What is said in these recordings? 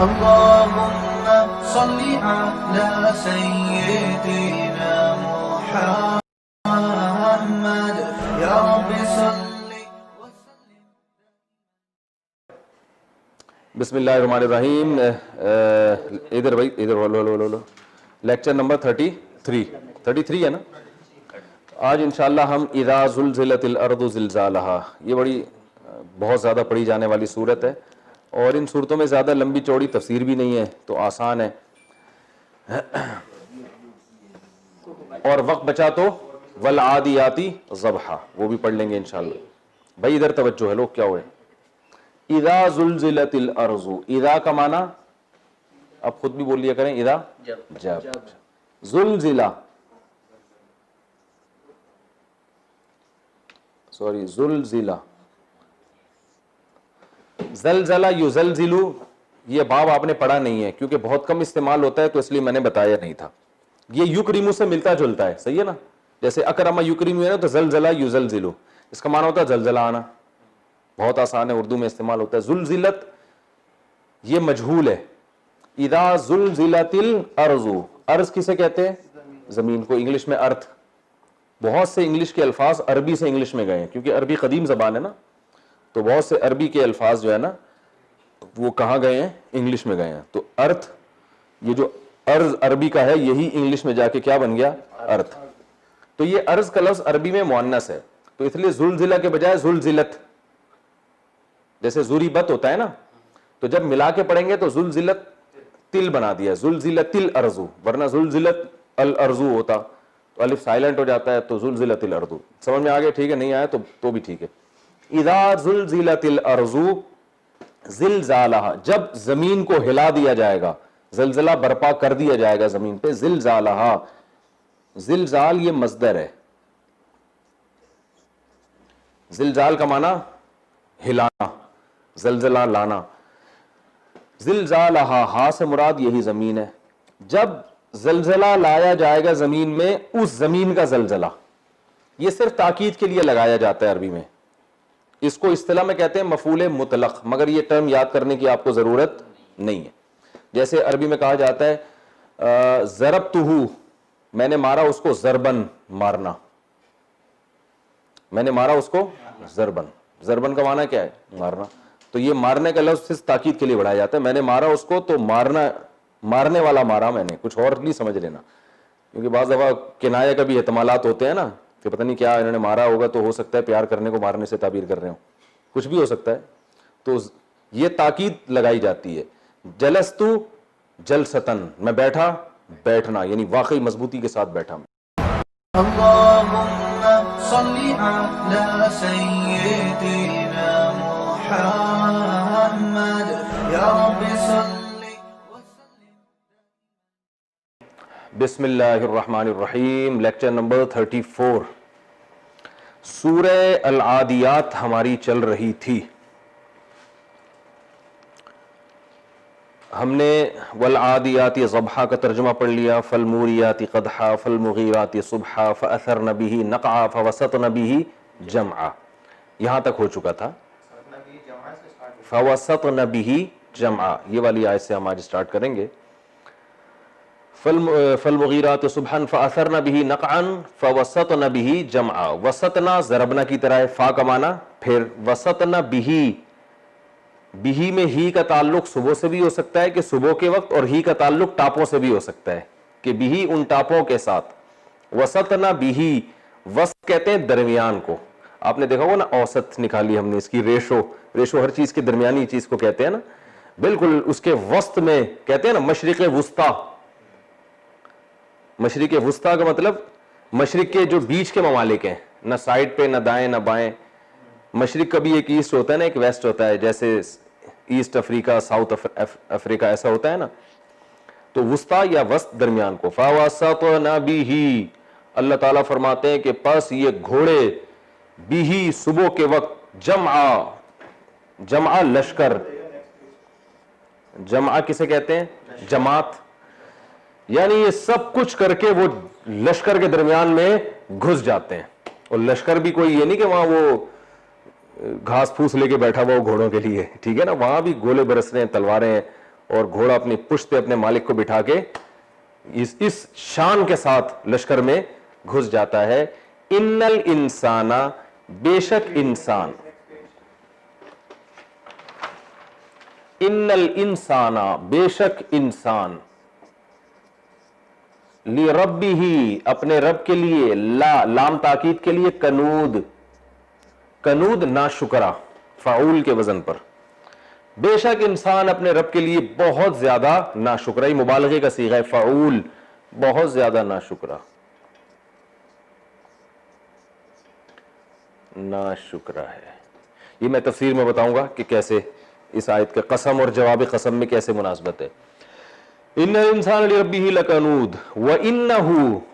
اللهم صل على سيدنا محمد يا رب صل. بسم اللہ الرحمن الرحیم. ادھر بھائی ادھر لو. لیکچر نمبر 33 ہے نا. آج انشاءاللہ ہم اذا زلزلت الارض زلزالہا، یہ بہت زیادہ پڑھی جانے والی صورت ہے، اور ان صورتوں میں زیادہ لمبی چوڑی تفسیر بھی نہیں ہے تو آسان ہے، اور وقت بچا تو والعادیاتی ضبحا وہ بھی پڑھ لیں گے انشاءاللہ. بھائی ادھر توجہ ہے، لوگ کیا ہوئے. اذا زلزلت الارض، اذا کا معنی اب خود بھی بول لیا کریں، اذا جب زلزلہ، زلزلہ، زلزلہ یزلزلو، یہ باب آپ نے پڑھا نہیں ہے کیونکہ بہت کم استعمال ہوتا ہے تو اس لیے میں نے بتایا نہیں تھا. یہ یکرمو سے ملتا جلتا ہے، صحیح ہے نا. جیسے اکرم یکرمو ہے نا، تو زلزلہ یزلزلو اس کا معنی ہوتا ہے زلزلہ آنا. بہت آسان ہے، اردو میں استعمال ہوتا ہے. زلزلت یہ مجہول ہے. اذا زلزلت الارض، ارض کسے کہتے ہیں؟ زمین کو. انگلش میں ارتھ. بہت سے انگلش کے الفاظ عربی سے انگلش میں گئے ہیں کیونکہ عربی قدیم زبان ہے نا، تو بہت سے عربی کے الفاظ جو ہے نا وہ کہاں گئے ہیں؟ انگلش میں گئے ہیں. تو ارتھ، یہ جو ارض عربی کا ہے، یہی انگلش میں جا کے کیا بن گیا؟ ارتھ. تو یہ ارض کا لفظ عربی میں مؤنث ہے، تو اس لیے زلزلہ کے بجائے زلزلت، جیسے ضریبت ہوتا ہے نا، تو جب ملا کے پڑھیں گے تو زلزلت تل بنا دیا، زلزلت الارض، ورنہ زلزلت الارض ہوتا تو الف سائلنٹ ہو جاتا ہے، تو زلزلت الارض. سمجھ میں آ گیا؟ ٹھیک ہے، نہیں آیا تو بھی ٹھیک ہے. اذا زلزلت الارض زلزالہا، جب زمین کو ہلا دیا جائے گا، زلزلہ برپا کر دیا جائے گا زمین پہ. زلزالہا، زلزال یہ مصدر ہے. زلزال کا معنی ہلانا، زلزلہ لانا. زلزالہا، ہا سے مراد یہی زمین ہے. جب زلزلہ لایا جائے گا زمین میں، اس زمین کا زلزلہ، یہ صرف تاکید کے لیے لگایا جاتا ہے عربی میں. اس کو اصطلاح میں کہتے ہیں مفعول مطلق، مگر یہ ٹرم یاد کرنے کی آپ کو ضرورت نہیں ہے. جیسے عربی میں کہا جاتا ہے ضربتہ، میں نے مارا اس کو، ضربن مارنا، میں نے مارا اس کو ضربن. ضربن کا معنی کیا ہے؟ مارنا. تو یہ مارنے کا لفظ صرف تاکید کے لیے بڑھایا جاتا ہے. میں نے مارا اس کو تو مارنا، مارنے والا مارا میں نے، کچھ اور نہیں سمجھ لینا، کیونکہ بعض دفعہ کنایہ کا بھی احتمالات ہوتے ہیں نا کہ پتہ نہیں کیا انہوں نے مارا ہوگا، تو ہو سکتا ہے پیار کرنے کو مارنے سے تعبیر کر رہے ہوں، کچھ بھی ہو سکتا ہے. تو یہ تاکید لگائی جاتی ہے. جلستو جلستن، میں بیٹھا بیٹھنا، یعنی واقعی مضبوطی کے ساتھ بیٹھا. اللهم صل على سيدنا محمد يا رب صل. بسم اللہ الرحمن الرحیم. Lecture number 34. سورہ العادیات ہماری چل رہی تھی. ہم نے والعادیات ضبحا کا ترجمہ پڑھ لیا، فالموریات قدحا، فالمغیرات صبحا، فاثرن به نقعا، فوسطن به جمعا. یہاں تک ہو چکا تھا. فوسطن به جمعا، یہ والی آیت سے ہم آج سٹارٹ کریں گے. فالمغیرات صبحا فاثرن به نقعا فوسطن به جمعا. وسطنا ضربنا کی طرح ہے، فا کا معنی پھر، وسطن به، بھی میں ہی کا تعلق صبح سے بھی ہو سکتا ہے کہ صبح کے وقت، اور ہی کا تعلق ٹاپوں سے بھی ہو سکتا ہے کہ بھی ان ٹاپوں کے ساتھ. وسطنا بھی، وسط کہتے ہیں درمیان کو. آپ نے دیکھا ہوگا نا، اوسط نکالی ہم نے، اس کی ریشو ہر چیز کے درمیانی چیز کو کہتے ہیں نا، بالکل اس کے وسط میں کہتے ہیں نا مشرق وسطی. مشرق وسطی کا مطلب مشرق کے جو بیچ کے ممالک ہیں، نہ سائڈ پہ، نہ دائیں نہ بائیں. مشرق کا بھی ایک ایسٹ ہوتا ہے نا، ایک ویسٹ ہوتا ہے، جیسے ایسٹ افریقہ، ساؤتھ افریقہ ایسا ہوتا ہے نا. تو وسطی یا وسط درمیان کو. فوسطن به، اللہ تعالیٰ فرماتے ہیں کہ پس یہ گھوڑے، به صبح کے وقت، جمع لشکر. جمع کسے کہتے ہیں؟ جماعت. یعنی یہ سب کچھ کر کے وہ لشکر کے درمیان میں گھس جاتے ہیں. اور لشکر بھی کوئی یہ نہیں کہ وہاں وہ گھاس پھوس لے کے بیٹھا ہوا گھوڑوں کے لیے، ٹھیک ہے نا، وہاں بھی گولے برس رہے ہیں، تلواریں ہیں، اور گھوڑا اپنی پشت پہ اپنے مالک کو بٹھا کے اس شان کے ساتھ لشکر میں گھس جاتا ہے. ان الانسان، بے شک انسان، ان الانسان، بے شک انسان، لربہ، اپنے رب کے لیے، لام تاکید کے لیے، کنود، کنود ناشکرا، فعول کے وزن پر. بے شک انسان اپنے رب کے لیے بہت زیادہ ناشکرا، یہ مبالغے کا صیغہ ہے، فعول، بہت زیادہ ناشکرا، ناشکرا ہے. یہ میں تفسیر میں بتاؤں گا کہ کیسے اس آیت کے قسم اور جواب قسم میں کیسے مناسبت ہے. ان الانسان لربہ لکنود وانہ،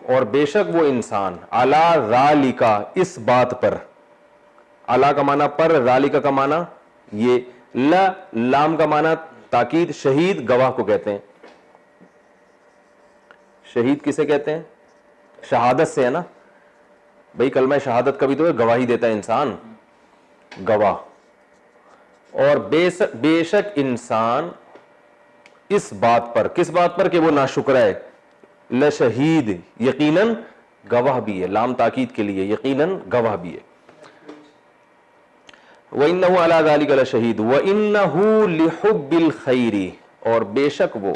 اور بے شک وہ انسان، علی ذالک، اس بات پر، علی کا معنی پر، ذالک کا معنی یہ، لام کا معنی تاکید، شہید گواہ کو کہتے ہیں. شہید کسے کہتے ہیں؟ شہادت سے ہے نا بھئی، کلمہ شہادت کا بھی تو ہے، گواہی دیتا ہے انسان، گواہ. اور بے شک انسان اس بات پر، کس بات پر کہ وہ ناشکر ہے، لشہید، یقیناً گواہ بھی ہے، لام تاکید کے لیے، یقیناً گواہ بھی ہے. وَإِنَّهُ عَلَى ذَلِكَ لَشَهِيدٌ وَإِنَّهُ لِحُبِّ الْخَيْرِ، اور بے شک وہ،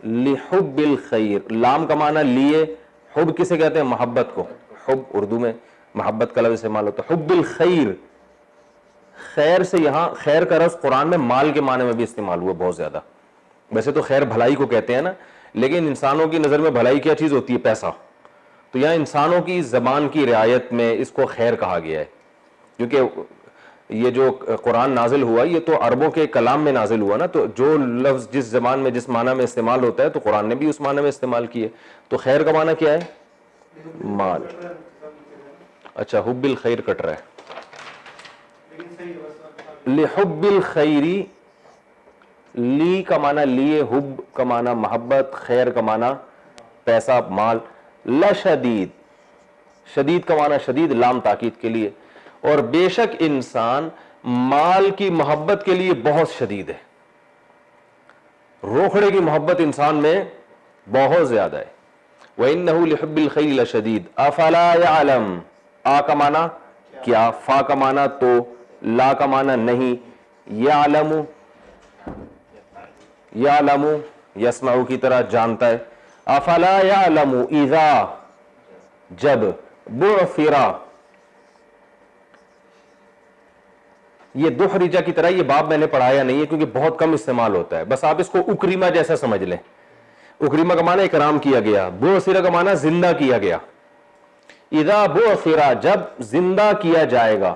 لِحُبِّ الْخَيْرِ، لام کا معنی لیے، حب کسے کہتے ہیں؟ محبت کو. حب اردو میں محبت کا لفظ استعمال ہوتا ہے. حب الخیر، خیر سے یہاں خیر کا لفظ قرآن میں مال کے معنی میں بھی استعمال ہوا بہت زیادہ. ویسے تو خیر بھلائی کو کہتے ہیں نا، لیکن انسانوں کی نظر میں بھلائی کیا چیز ہوتی ہے؟ پیسہ. تو یہاں انسانوں کی زبان کی رعایت میں اس کو خیر کہا گیا ہے، کیونکہ یہ جو قرآن نازل ہوا یہ تو عربوں کے کلام میں نازل ہوا نا، تو جو لفظ جس زبان میں جس معنی میں استعمال ہوتا ہے تو قرآن نے بھی اس معنی میں استعمال کیے. تو خیر کا معنی کیا ہے؟ مال. اچھا، حب الخیر کٹ رہا ہے. لحب الخیری، لی کا معنی لیے، حب کا معنی محبت، خیر کا معنی پیسہ، مال. لشدید، شدید کا معنی شدید، لام تاکید کے لیے. اور بے شک انسان مال کی محبت کے لیے بہت شدید ہے، روکھڑے کی محبت انسان میں بہت زیادہ ہے. وَإِنَّهُ لِحُبِّ الْخَيْرِ لَشَدِيدٌ أَفَلَا يَعْلَمُ، آ کا معنی کیا، فا کا معنی تو، لا کا معنی نہیں، یعلم، یعلم یسمع کی طرح جانتا ہے. افلا یعلم اذا، جب، بعثر، یہ دحرجہ کی طرح، یہ باب میں نے پڑھایا نہیں ہے کیونکہ بہت کم استعمال ہوتا ہے، بس آپ اس کو اکریمہ جیسا سمجھ لیں. اکریمہ کا معنی اکرام کیا گیا، بعثر کا معنی زندہ کیا گیا. اذا بعثر، جب زندہ کیا جائے گا،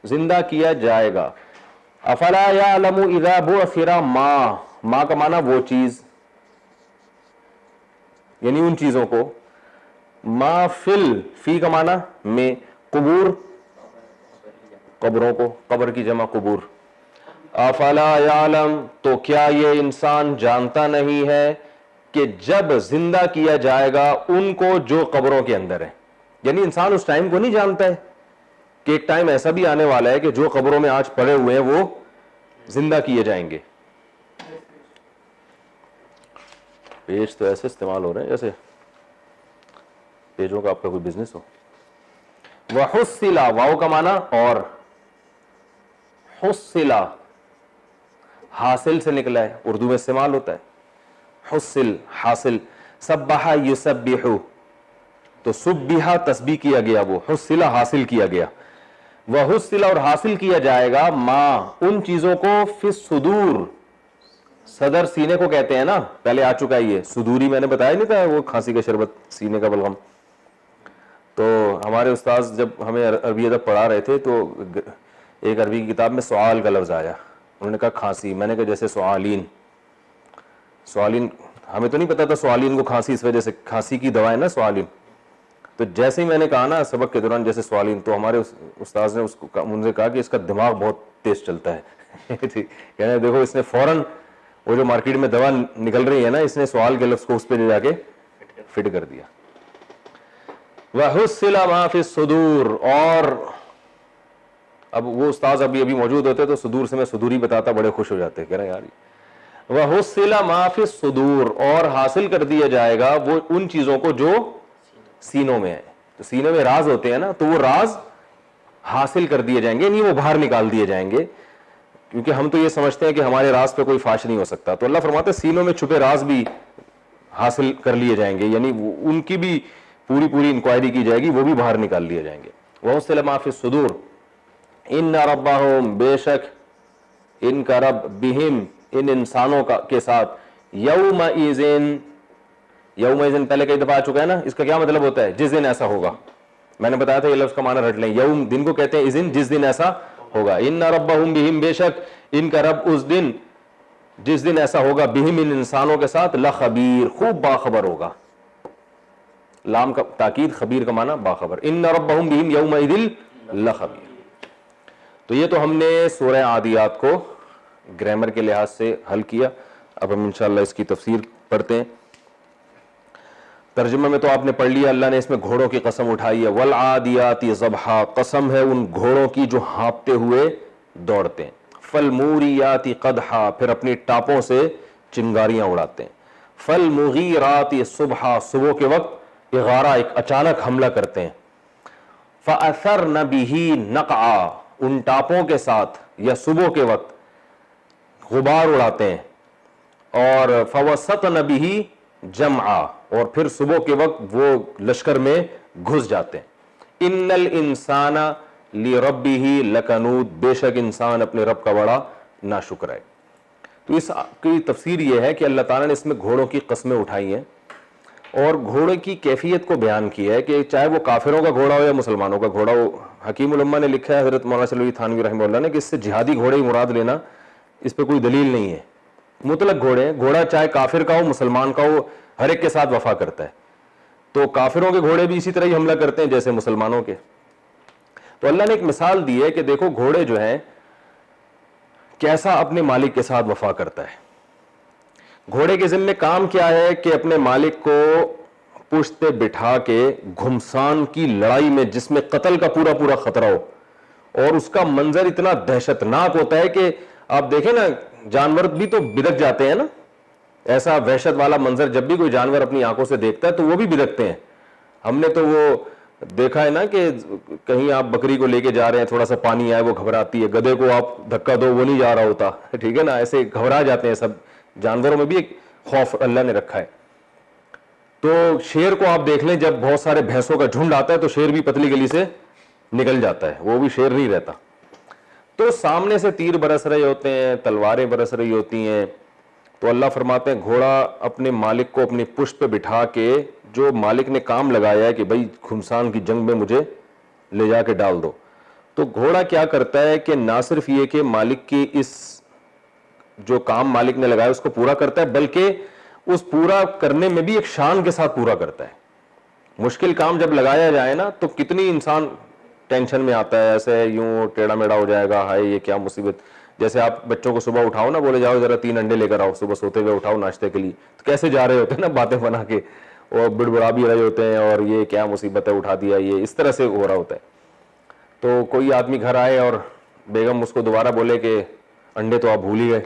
زندہ کیا جائے گا. افلا یعلم اذا بعثر ما کا معنی وہ چیز، یعنی ان چیزوں کو، ما فی کا معنی میں، قبور، قبروں کو، قبر کی جمع قبور. افلا یعلم، تو کیا یہ انسان جانتا نہیں ہے کہ جب زندہ کیا جائے گا ان کو جو قبروں کے اندر ہے. یعنی انسان اس ٹائم کو نہیں جانتا ہے کہ ایک ٹائم ایسا بھی آنے والا ہے کہ جو قبروں میں آج پڑے ہوئے ہیں وہ زندہ کیے جائیں گے. پیج تو ایسے استعمال ہو رہے ہیں جیسے پیجوں کا آپ کا کوئی بزنس ہو. وحصل، واو کا معنی اور، حصل حاصل سے نکلا ہے، اردو میں استعمال ہوتا ہے. حصل حاصل. سبح یسبح، تو سبح تسبیح کیا گیا، وہ حصل حاصل کیا گیا. وحصل، اور حاصل کیا جائے گا، ما ان چیزوں کو، فی الصدور، صدر سینے کو کہتے ہیں نا، پہلے آ چکا ہے یہ صدوری، میں نے بتایا نہیں تھا وہ کھانسی کا شربت، سینے کا بلغم. تو ہمارے استاذ جب ہمیں عربی ادب پڑھا رہے تھے تو ایک عربی کی کتاب میں سوال کا لفظ آیا، انہوں نے کہا کھانسی، میں نے کہا جیسے سوالین، سوالین ہمیں تو نہیں پتا تھا سوالین کو کھانسی اس وجہ سے، کھانسی کی دوا ہے نا سوالین. تو جیسے ہی میں نے کہا نا سبق کے دوران جیسے سوالین، تو ہمارے استاذ نے ان سے کہا کہ اس کا دماغ بہت تیز چلتا ہے. کہنے دیکھو اس نے فوراً وہ جو مارکیٹ میں دوا نکل رہی ہے نا، اس نے سوال کے لفظ کو اس پہ لے جا کے فٹ کر دیا. وَحُصِّلَ مَا فِي الصُّدُورِ، اور اب وہ استاذ ابھی موجود ہوتے تو صدور سے میں صدور ہی بتاتا, بڑے خوش ہو جاتے, کہہ رہے ہیں یار وَحُصِّلَ مَا فِي الصُّدُورِ, اور حاصل کر دیا جائے گا وہ ان چیزوں کو جو سینوں میں ہے. تو سینے میں راز ہوتے ہیں نا, تو وہ راز حاصل کر دیے جائیں گے, یعنی وہ باہر نکال دیے جائیں گے, کیونکہ ہم تو یہ سمجھتے ہیں کہ ہمارے راز پہ کوئی فاش نہیں ہو سکتا. تو اللہ فرماتے ہیں سینوں میں چھپے راز بھی حاصل کر لیے جائیں گے, یعنی ان کی بھی پوری انکوائری کی جائے گی, وہ بھی باہر نکال لیے جائیں گے. وَحُصِّلَ مَا فِي الصُّدُورِ إِنَّ رَبَّهُمْ, بے شک ان کا رب, بہم, ان انسانوں کے ساتھ, یومئذ پہلے کئی دفعہ آ چکا ہے نا, اس کا کیا مطلب ہوتا ہے؟ جس دن ایسا ہوگا. میں نے بتایا تھا یہ لفظ کا معنی رٹ لیں, یوم دن کو کہتے ہیں, اذن جس دن ایسا ہوگا. ان ربہم بہم, بے شک ان کا رب اس دن جس دن ایسا ہوگا, بہم ان انسانوں کے ساتھ, لخبیر, خوب باخبر ہوگا. لام کا تاکید, خبیر کا معنی باخبر. ان ربہم بہم یومئذ لخبیر. تو یہ تو ہم نے سورہ عادیات کو گرامر کے لحاظ سے حل کیا. اب ہم انشاءاللہ اس کی تفسیر پڑھتے ہیں. ترجمہ میں تو آپ نے پڑھ لیا, اللہ نے اس میں گھوڑوں کی قسم اٹھائی ہے. والعادیات ضبحا, قسم ہے ان گھوڑوں کی جو ہانپتے ہوئے دوڑتے ہیں. فالموریات قدحا, پھر اپنی ٹاپوں سے چنگاریاں اڑاتے ہیں. فالمغیرات صبحا, صبح کے وقت اغارہ, ایک اچانک حملہ کرتے ہیں. فاثرن به نقعا, ان ٹاپوں کے ساتھ یا صبح کے وقت غبار اڑاتے ہیں. اور فوسطن به جمعا, اور پھر صبح کے وقت وہ لشکر میں گھس جاتے ہیں. ان الانسان لربہ لکنود, بے شک انسان اپنے رب کا بڑا ناشکر ہے. تو اس کی تفسیر یہ ہے کہ اللہ تعالیٰ نے اس میں گھوڑوں کی قسمیں اٹھائی ہیں اور گھوڑے کی کیفیت کو بیان کیا ہے کہ چاہے وہ کافروں کا گھوڑا ہو یا مسلمانوں کا گھوڑا ہو. حکیم الامہ نے لکھا ہے, حضرت مولانا صلی تھانوی رحمہ اللہ نے, کہ اس سے جہادی گھوڑے ہی مراد لینا, اس پہ کوئی دلیل نہیں ہے. مطلق گھوڑے ہیں, گھوڑا چاہے کافر کا ہو مسلمان کا ہو, ہر ایک کے ساتھ وفا کرتا ہے. تو کافروں کے گھوڑے بھی اسی طرح ہی حملہ کرتے ہیں جیسے مسلمانوں کے. تو اللہ نے ایک مثال دی ہے کہ دیکھو گھوڑے جو ہیں کیسا اپنے مالک کے ساتھ وفا کرتا ہے. گھوڑے کے ذمہ کام کیا ہے کہ اپنے مالک کو پشت پہ بٹھا کے گھمسان کی لڑائی میں جس میں قتل کا پورا خطرہ ہو, اور اس کا منظر اتنا دہشتناک ہوتا ہے کہ آپ دیکھیں نا, جانور بھی تو بدک جاتے ہیں نا, ایسا وحشت والا منظر جب بھی کوئی جانور اپنی آنکھوں سے دیکھتا ہے تو وہ بھی بدکتے ہیں. ہم نے تو وہ دیکھا ہے نا کہ کہیں آپ بکری کو لے کے جا رہے ہیں, تھوڑا سا پانی آئے وہ گھبراتی ہے, گدھے کو آپ دھکا دو وہ نہیں جا رہا ہوتا, ٹھیک ہے نا, ایسے گھبرا جاتے ہیں. سب جانوروں میں بھی ایک خوف اللہ نے رکھا ہے. تو شیر کو آپ دیکھ لیں, جب بہت سارے بھینسوں کا جھنڈ آتا ہے تو شیر بھی پتلی گلی سے نکل جاتا ہے, وہ بھی شیر نہیں رہتا. تو سامنے سے تیر برس رہے ہوتے ہیں, تلواریں برس رہی ہوتی ہیں, تو اللہ فرماتے ہیں گھوڑا اپنے مالک کو اپنی پشت پہ بٹھا کے, جو مالک نے کام لگایا ہے کہ بھائی گھمسان کی جنگ میں مجھے لے جا کے ڈال دو, تو گھوڑا کیا کرتا ہے کہ نہ صرف یہ کہ مالک کی اس جو کام مالک نے لگایا اس کو پورا کرتا ہے, بلکہ اس پورا کرنے میں بھی ایک شان کے ساتھ پورا کرتا ہے. مشکل کام جب لگایا جائے نا تو کتنی انسان ٹینشن میں آتا ہے, ایسے یوں ٹیڑھا میڑا ہو جائے گا, ہائے یہ کیا مصیبت. جیسے آپ بچوں کو صبح اٹھاؤ نا, بولے جاؤ ذرا 3 انڈے لے کر آؤ, صبح سوتے ہوئے اٹھاؤ ناشتے کے لیے, تو کیسے جا رہے ہوتے ہیں نا باتیں بنا کے, اور بڑبڑا بھی رہے ہوتے ہیں, اور یہ کیا مصیبت ہے اٹھا دیا, یہ اس طرح سے ہو رہا ہوتا ہے. تو کوئی آدمی گھر آئے اور بیگم اس کو دوبارہ بولے کہ انڈے تو آپ بھول ہی گئے,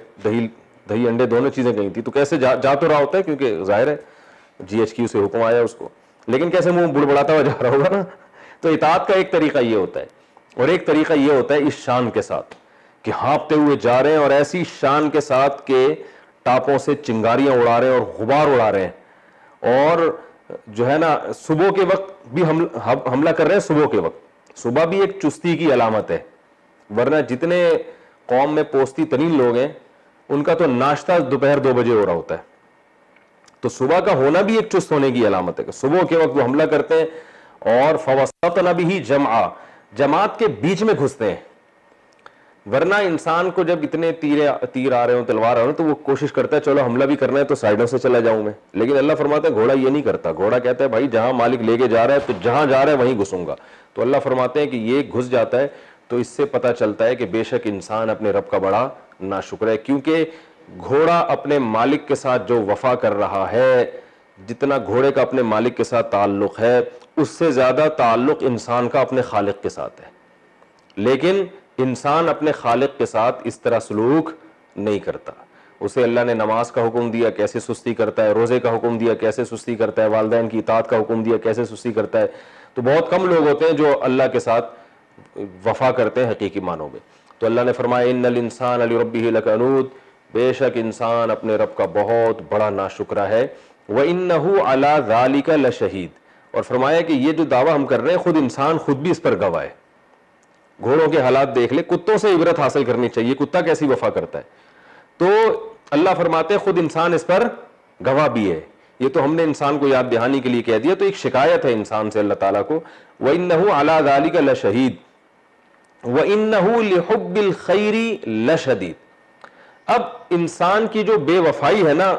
دہی انڈے دونوں چیزیں کہیں تھی, تو کیسے جا تو رہا ہوتا ہے کیونکہ ظاہر ہے GHQ سے حکم آیا اس کو, لیکن کیسے منہ بڑبڑاتا ہوا جا رہا ہوگا نا. تو اطاعت کا ایک طریقہ یہ ہوتا ہے, اور ایک طریقہ یہ ہوتا ہے اس شان کے ساتھ کہ ہانپتے ہوئے جا رہے ہیں, اور ایسی شان کے ساتھ کہ ٹاپوں سے چنگاریاں اڑا رہے ہیں اور غبار اڑا رہے ہیں, اور جو ہے نا صبح کے وقت بھی حملہ کر رہے ہیں. صبح کے وقت, صبح بھی ایک چستی کی علامت ہے, ورنہ جتنے قوم میں پوستی ترین لوگ ہیں ان کا تو ناشتہ دوپہر 2 بجے ہو رہا ہوتا ہے. تو صبح کا ہونا بھی ایک چست ہونے کی علامت ہے کہ صبح کے وقت وہ حملہ کرتے ہیں. اور فوسطن به جمعا, جماعت کے بیچ میں گھستے ہیں. ورنہ انسان کو جب اتنے تیر آ رہے ہوں, تلوار آ رہے ہوں, تو وہ کوشش کرتا ہے چلو حملہ بھی کرنا ہے تو سائڈوں سے چلا جاؤں میں. لیکن اللہ فرماتا ہے گھوڑا یہ نہیں کرتا, گھوڑا کہتا ہے بھائی جہاں مالک لے کے جا رہا ہے تو جہاں جا رہا ہے وہیں گھسوں گا. تو اللہ فرماتے ہیں کہ یہ گھس جاتا ہے. تو اس سے پتہ چلتا ہے کہ بے شک انسان اپنے رب کا بڑا ناشکر ہے, کیونکہ گھوڑا اپنے مالک کے ساتھ جو وفا کر رہا ہے, جتنا گھوڑے کا اپنے مالک کے ساتھ تعلق ہے اس سے زیادہ تعلق انسان کا اپنے خالق کے ساتھ ہے. لیکن انسان اپنے خالق کے ساتھ اس طرح سلوک نہیں کرتا. اسے اللہ نے نماز کا حکم دیا کیسے سستی کرتا ہے, روزے کا حکم دیا کیسے سستی کرتا ہے, والدین کی اطاعت کا حکم دیا کیسے سستی کرتا ہے. تو بہت کم لوگ ہوتے ہیں جو اللہ کے ساتھ وفا کرتے ہیں حقیقی معنوں میں. تو اللہ نے فرمایا ان الانسان لربہ لکنود, بے شک انسان اپنے رب کا بہت بڑا ناشکرا ہے. وانہ علی ذلک لشہید, اور فرمایا کہ یہ جو دعویٰ ہم کر رہے ہیں خود انسان خود بھی اس پر گواہ ہے. گھوڑوں کے حالات دیکھ لے, کتوں سے عبرت حاصل کرنی چاہیے, کتا کیسی وفا کرتا ہے. تو اللہ فرماتے ہیں خود انسان اس پر گواہ بھی ہے. یہ تو ہم نے انسان کو یاد دہانی کے لیے کہہ دیا, تو ایک شکایت ہے انسان سے اللہ تعالیٰ کو. وَإِنَّهُ عَلَى ذَلِكَ لَشَهِيدٌ وَإِنَّهُ لِحُبِّ الْخَيْرِ لَشَدِيدٌ. اب انسان کی جو بے وفائی ہے نا,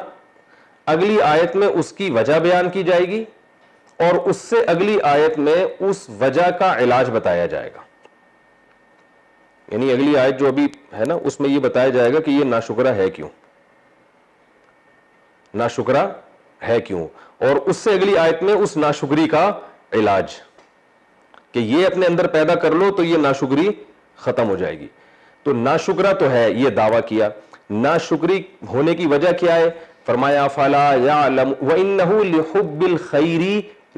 اگلی آیت میں اس کی وجہ بیان کی جائے گی, اور اس سے اگلی آیت میں اس وجہ کا علاج بتایا جائے گا. یعنی اگلی آیت جو ابھی ہے نا اس میں یہ بتایا جائے گا کہ یہ ناشکرا ہے کیوں, ناشکرا ہے کیوں, اور اس سے اگلی آیت میں اس ناشکری کا علاج کہ یہ اپنے اندر پیدا کر لو تو یہ ناشکری ختم ہو جائے گی. تو ناشکرا تو ہے, یہ دعویٰ کیا. ناشکری ہونے کی وجہ کیا ہے؟ فرمایا فلا یعلم وانہ لحب الخیر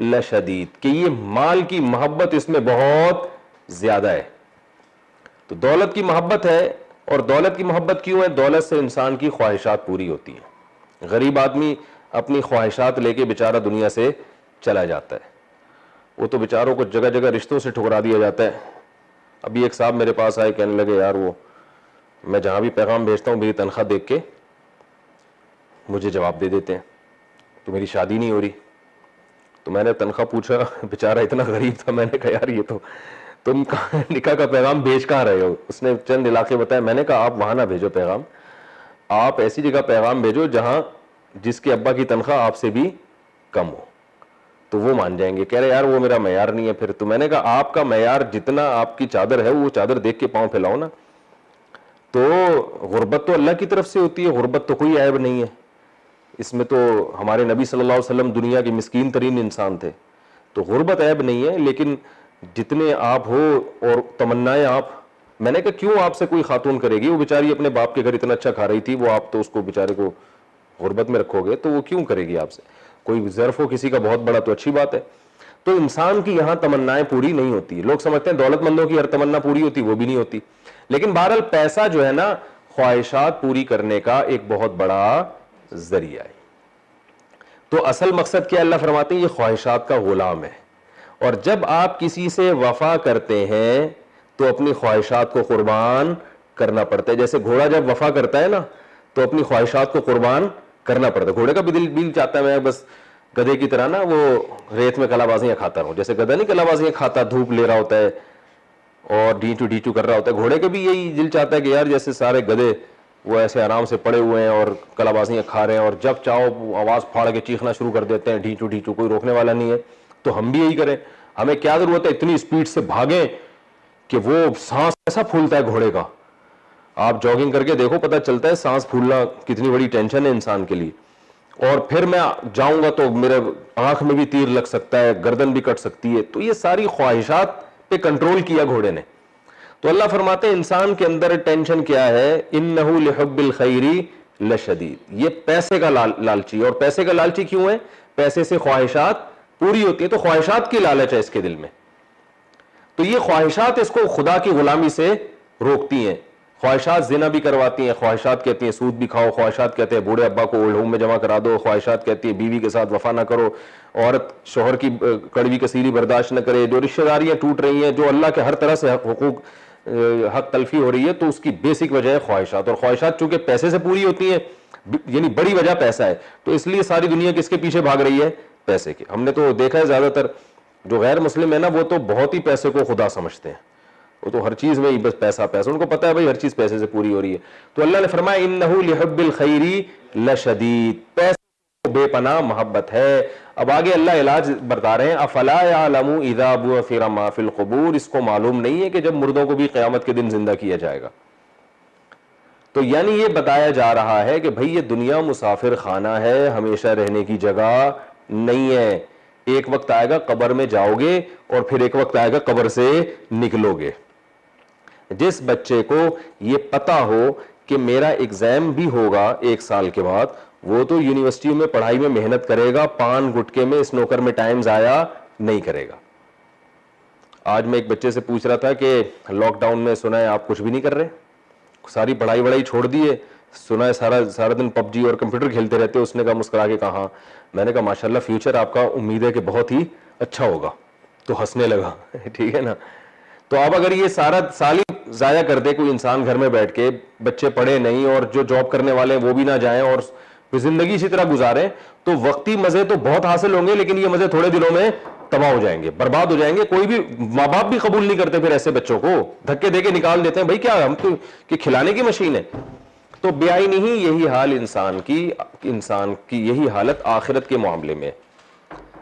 لشدید, کہ یہ مال کی محبت اس میں بہت زیادہ ہے. تو دولت کی محبت ہے, اور دولت کی محبت کیوں ہے؟ دولت سے انسان کی خواہشات پوری ہوتی ہیں. غریب آدمی اپنی خواہشات لے کے بیچارہ دنیا سے چلا جاتا ہے, وہ تو بیچاروں کو جگہ جگہ رشتوں سے ٹھکرا دیا جاتا ہے. ابھی ایک صاحب میرے پاس آئے, کہنے لگے یار وہ میں جہاں بھی پیغام بھیجتا ہوں میری تنخواہ دیکھ کے مجھے جواب دے دیتے ہیں, تو میری شادی نہیں ہو رہی. تو میں نے تنخواہ پوچھا, بیچارہ اتنا غریب تھا, میں نے کہا یار یہ تو تم نکاح کا پیغام بھیج کہاں رہے ہو؟ اس نے چند علاقے بتایا. میں نے کہا آپ وہاں نہ بھیجو پیغام, آپ ایسی جگہ پیغام بھیجو جہاں جس کے ابا کی تنخواہ آپ سے بھی کم ہو, تو وہ مان جائیں گے. کہہ رہے یار وہ میرا معیار نہیں ہے پھر. تو میں نے کہا آپ کا معیار جتنا آپ کی چادر ہے وہ چادر دیکھ کے پاؤں پھیلاؤ نا. تو غربت تو اللہ کی طرف سے ہوتی ہے, غربت تو کوئی عیب نہیں ہے اس میں. تو ہمارے نبی صلی اللہ علیہ وسلم دنیا کے مسکین ترین انسان تھے, تو غربت عیب نہیں ہے. لیکن جتنے آپ ہو اور تمنائیں آپ, میں نے کہا کیوں آپ سے کوئی خاتون کرے گی, وہ بیچاری اپنے باپ کے گھر اتنا اچھا کھا رہی تھی, وہ آپ تو اس کو بیچارے کو غربت میں رکھو گے, تو وہ کیوں کرے گی آپ سے؟ کوئی ظرف ہو کسی کا بہت بڑا تو اچھی بات ہے. تو انسان کی یہاں تمنائیں پوری نہیں ہوتی. لوگ سمجھتے ہیں دولت مندوں کی ہر تمنا پوری ہوتی, وہ بھی نہیں ہوتی. لیکن بہرحال پیسہ جو ہے نا خواہشات پوری کرنے کا ایک بہت بڑا ذریعہ ہے. تو اصل مقصد کیا اللہ فرماتے ہیں؟ یہ خواہشات کا غلام ہے. اور جب آپ کسی سے وفا کرتے ہیں تو اپنی خواہشات کو قربان کرنا پڑتا ہے. جیسے گھوڑا جب وفا کرتا ہے نا تو اپنی خواہشات کو قربان کرنا پڑتا ہے. گھوڑے کا بھی دل چاہتا ہے میں بس گدھے کی طرح نا وہ ریت میں کلا بازیاں کھاتا رہوں. جیسے گدھا نہیں کلا بازیاں کھاتا, دھوپ لے رہا ہوتا ہے اور ڈیچو کر رہا ہوتا ہے, گھوڑے کا بھی یہی دل چاہتا ہے کہ یار جیسے سارے گدھے وہ ایسے آرام سے پڑے ہوئے ہیں اور کلا بازیاں کھا رہے ہیں, اور جب چاہو آواز پھاڑ کے چیخنا شروع کر دیتے ہیں, ڈیچو, کوئی روکنے والا نہیں ہے. تو ہم بھی یہی کریں. ہمیں کیا ضرورت ہے اتنی اسپیڈ سے بھاگیں کہ وہ سانس ایسا پھولتا ہے گھوڑے کا. آپ جاگنگ کر کے دیکھو پتہ چلتا ہے سانس پھولنا کتنی بڑی ٹینشن ہے انسان کے لیے. اور پھر میں جاؤں گا تو میرے آنکھ میں بھی تیر لگ سکتا ہے, گردن بھی کٹ سکتی ہے. تو یہ ساری خواہشات پہ کنٹرول کیا گھوڑے نے. تو اللہ فرماتے ہیں انسان کے اندر ٹینشن کیا ہے؟ انہ لحب الخیر لشدید, یہ پیسے کا لالچی. اور پیسے کا لالچی کیوں ہے؟ پیسے سے خواہشات پوری ہوتی ہے, تو خواہشات کی لالچ ہے اس کے دل میں. تو یہ خواہشات اس کو خدا کی غلامی سے روکتی ہیں. خواہشات زنا بھی کرواتی ہیں, خواہشات کہتی ہیں سود بھی کھاؤ, خواہشات کہتے ہیں بوڑھے ابا کو اولڈ ہوم میں جمع کرا دو, خواہشات کہتی ہے بیوی کے ساتھ وفا نہ کرو, عورت شوہر کی کڑوی کسیلی برداشت نہ کرے, جو رشتہ داریاں ٹوٹ رہی ہیں, جو اللہ کے ہر طرح سے حق تلفی ہو رہی ہے, تو اس کی بیسک وجہ ہے خواہشات. اور خواہشات چونکہ پیسے سے پوری ہوتی ہیں, یعنی بڑی وجہ پیسہ ہے, تو اس لیے ساری دنیا کس کے پیچھے بھاگ رہی ہے؟ پیسے کے. ہم نے تو دیکھا ہے زیادہ تر جو غیر مسلم ہے نا وہ تو بہت ہی پیسے کو خدا سمجھتے ہیں, وہ تو ہر چیز میں بس پیسہ, ان کو پتا ہے بھائی ہر چیز پیسے سے پوری ہو رہی ہے. تو اللہ نے فرمایا انہ لحب الخیر لشدید, پیسے کو بے پناہ محبت ہے. اب آگے اللہ علاج بتا رہے ہیں افلا یعلم اذا بعثر ما فی القبور, اس کو معلوم نہیں ہے کہ جب مردوں کو بھی قیامت کے دن زندہ کیا جائے گا. تو یعنی یہ بتایا جا رہا ہے کہ بھئی یہ دنیا مسافر خانہ ہے, ہمیشہ رہنے کی جگہ نہیں ہے. ایک وقت آئے گا قبر میں جاؤ گے اور پھر ایک وقت آئے گا قبر سے نکلو گے. جس بچے کو یہ پتا ہو کہ میرا ایگزام بھی ہوگا 1 سال کے بعد, وہ تو یونیورسٹی میں پڑھائی میں محنت کرے گا, پان گٹکے میں اسنوکر میں ٹائم ضائع نہیں کرے گا. آج میں ایک بچے سے پوچھ رہا تھا کہ لاک ڈاؤن میں سنا ہے آپ کچھ بھی نہیں کر رہے, ساری پڑھائی وڑائی چھوڑ دیے, سنا ہے سارا دن پب جی اور کمپیوٹر کھیلتے رہتے. اس نے کہا مسکرا کے کہا, میں نے کہا ماشاءاللہ فیوچر آپ کا امید ہے کہ بہت ہی اچھا ہوگا. تو ہنسنے لگا. ٹھیک ہے نا. تو اب اگر یہ سارا سال ہی ضائع کر دے کوئی انسان گھر میں بیٹھ کے, بچے پڑھے نہیں اور جو جاب کرنے والے ہیں وہ بھی نہ جائیں اور زندگی اسی طرح گزاریں, تو وقتی مزے تو بہت حاصل ہوں گے لیکن یہ مزے تھوڑے دنوں میں تباہ ہو جائیں گے, برباد ہو جائیں گے. کوئی بھی ماں باپ بھی قبول نہیں کرتے پھر ایسے بچوں کو, دھکے دے کے نکال دیتے ہیں, بھائی کیا ہم تو کہ کھلانے کی مشین ہے. تو بیائی نہیں, یہی حال انسان کی یہی حالت آخرت کے معاملے میں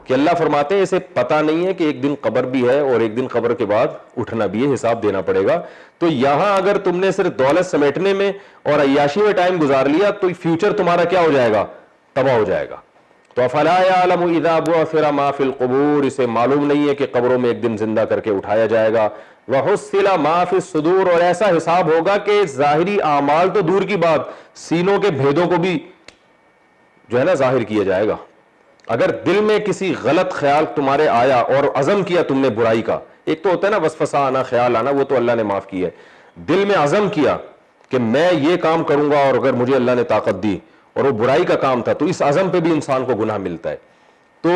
کہ اللہ فرماتے ہیں اسے پتہ نہیں ہے کہ ایک دن قبر بھی ہے اور ایک دن قبر کے بعد اٹھنا بھی ہے, حساب دینا پڑے گا. تو یہاں اگر تم نے صرف دولت سمیٹنے میں اور عیاشی میں ٹائم گزار لیا تو فیوچر تمہارا کیا ہو جائے گا, تباہ ہو جائے گا. تو افلا یعلم اذا بعثر ما فی القبور, اسے معلوم نہیں ہے کہ قبروں میں ایک دن زندہ کر کے اٹھایا جائے گا. وحصل ما فی الصدور, اور ایسا حساب ہوگا کہ ظاہری اعمال تو دور کی بات, سینوں کے بھیدوں کو بھی جو ہے نا ظاہر کیا جائے گا. اگر دل میں کسی غلط خیال تمہارے آیا اور عزم کیا تم نے برائی کا, ایک تو ہوتا ہے نا وسوسہ آنا, خیال آنا, وہ تو اللہ نے معاف کیا ہے. دل میں عزم کیا کہ میں یہ کام کروں گا اور اگر مجھے اللہ نے طاقت دی اور وہ برائی کا کام تھا, تو اس عزم پہ بھی انسان کو گناہ ملتا ہے. تو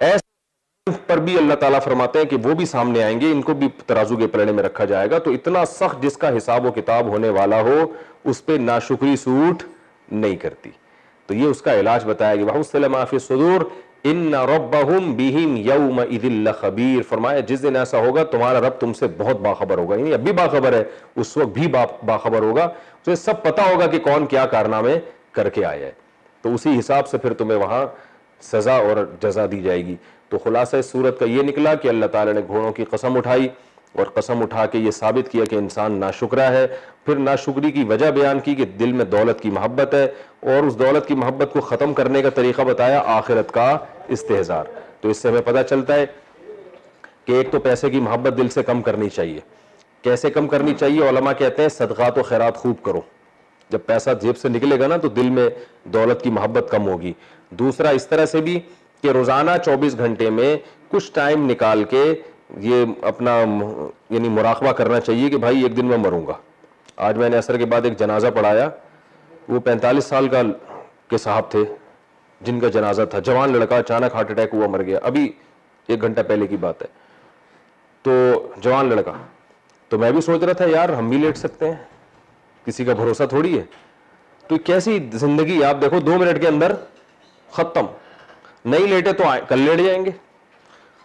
ایسے پر بھی اللہ تعالیٰ فرماتے ہیں کہ وہ بھی سامنے آئیں گے, ان کو بھی ترازو کے پلڑے میں رکھا جائے گا. تو اتنا سخت جس کا حساب و کتاب ہونے والا ہو اس پہ ناشکری سوٹ نہیں کرتی. تو یہ اس کا علاج بتایا گیا. وَحُصِّلَ مَا فِي الصُّدُورِ إِنَّ رَبَّهُمْ بِهِمْ يَوْمَئِذٍ لَخَبِيرٌ. فرمایا جس دن ایسا ہوگا تمہارا رب تم سے بہت باخبر ہوگا, یعنی اب بھی باخبر ہے, اس وقت بھی باخبر ہوگا, اسے سب پتا ہوگا کہ کون کیا کارنامے کر کے آیا ہے. تو اسی حساب سے پھر تمہیں وہاں سزا اور جزا دی جائے گی. تو خلاصہ اس صورت کا یہ نکلا کہ اللہ تعالیٰ نے گھوڑوں کی قسم اٹھائی اور قسم اٹھا کے یہ ثابت کیا کہ انسان ناشکرا ہے. پھر ناشکری کی وجہ بیان کی کہ دل میں دولت کی محبت ہے, اور اس دولت کی محبت کو ختم کرنے کا طریقہ بتایا آخرت کا استحضار. تو اس سے ہمیں پتہ چلتا ہے کہ ایک تو پیسے کی محبت دل سے کم کرنی چاہیے. کیسے کم کرنی چاہیے؟ علماء کہتے ہیں صدقات و خیرات خوب کرو. جب پیسہ جیب سے نکلے گا نا تو دل میں دولت کی محبت کم ہوگی. دوسرا اس طرح سے بھی کہ روزانہ 24 گھنٹے میں کچھ ٹائم نکال کے یہ اپنا یعنی مراقبہ کرنا چاہیے کہ بھائی ایک دن میں مروں گا. آج میں نے عصر کے بعد ایک جنازہ پڑھایا, وہ 45 سال کے صاحب تھے جن کا جنازہ تھا, جوان لڑکا, اچانک ہارٹ اٹیک ہوا, مر گیا. ابھی 1 گھنٹہ پہلے کی بات ہے. تو جوان لڑکا, تو میں بھی سوچ رہا تھا یار ہم بھی لیٹ سکتے ہیں, کسی کا بھروسہ تھوڑی ہے. تو کیسی زندگی, آپ دیکھو 2 منٹ کے اندر ختم. نہیں لیٹے تو کل لیٹ جائیں گے.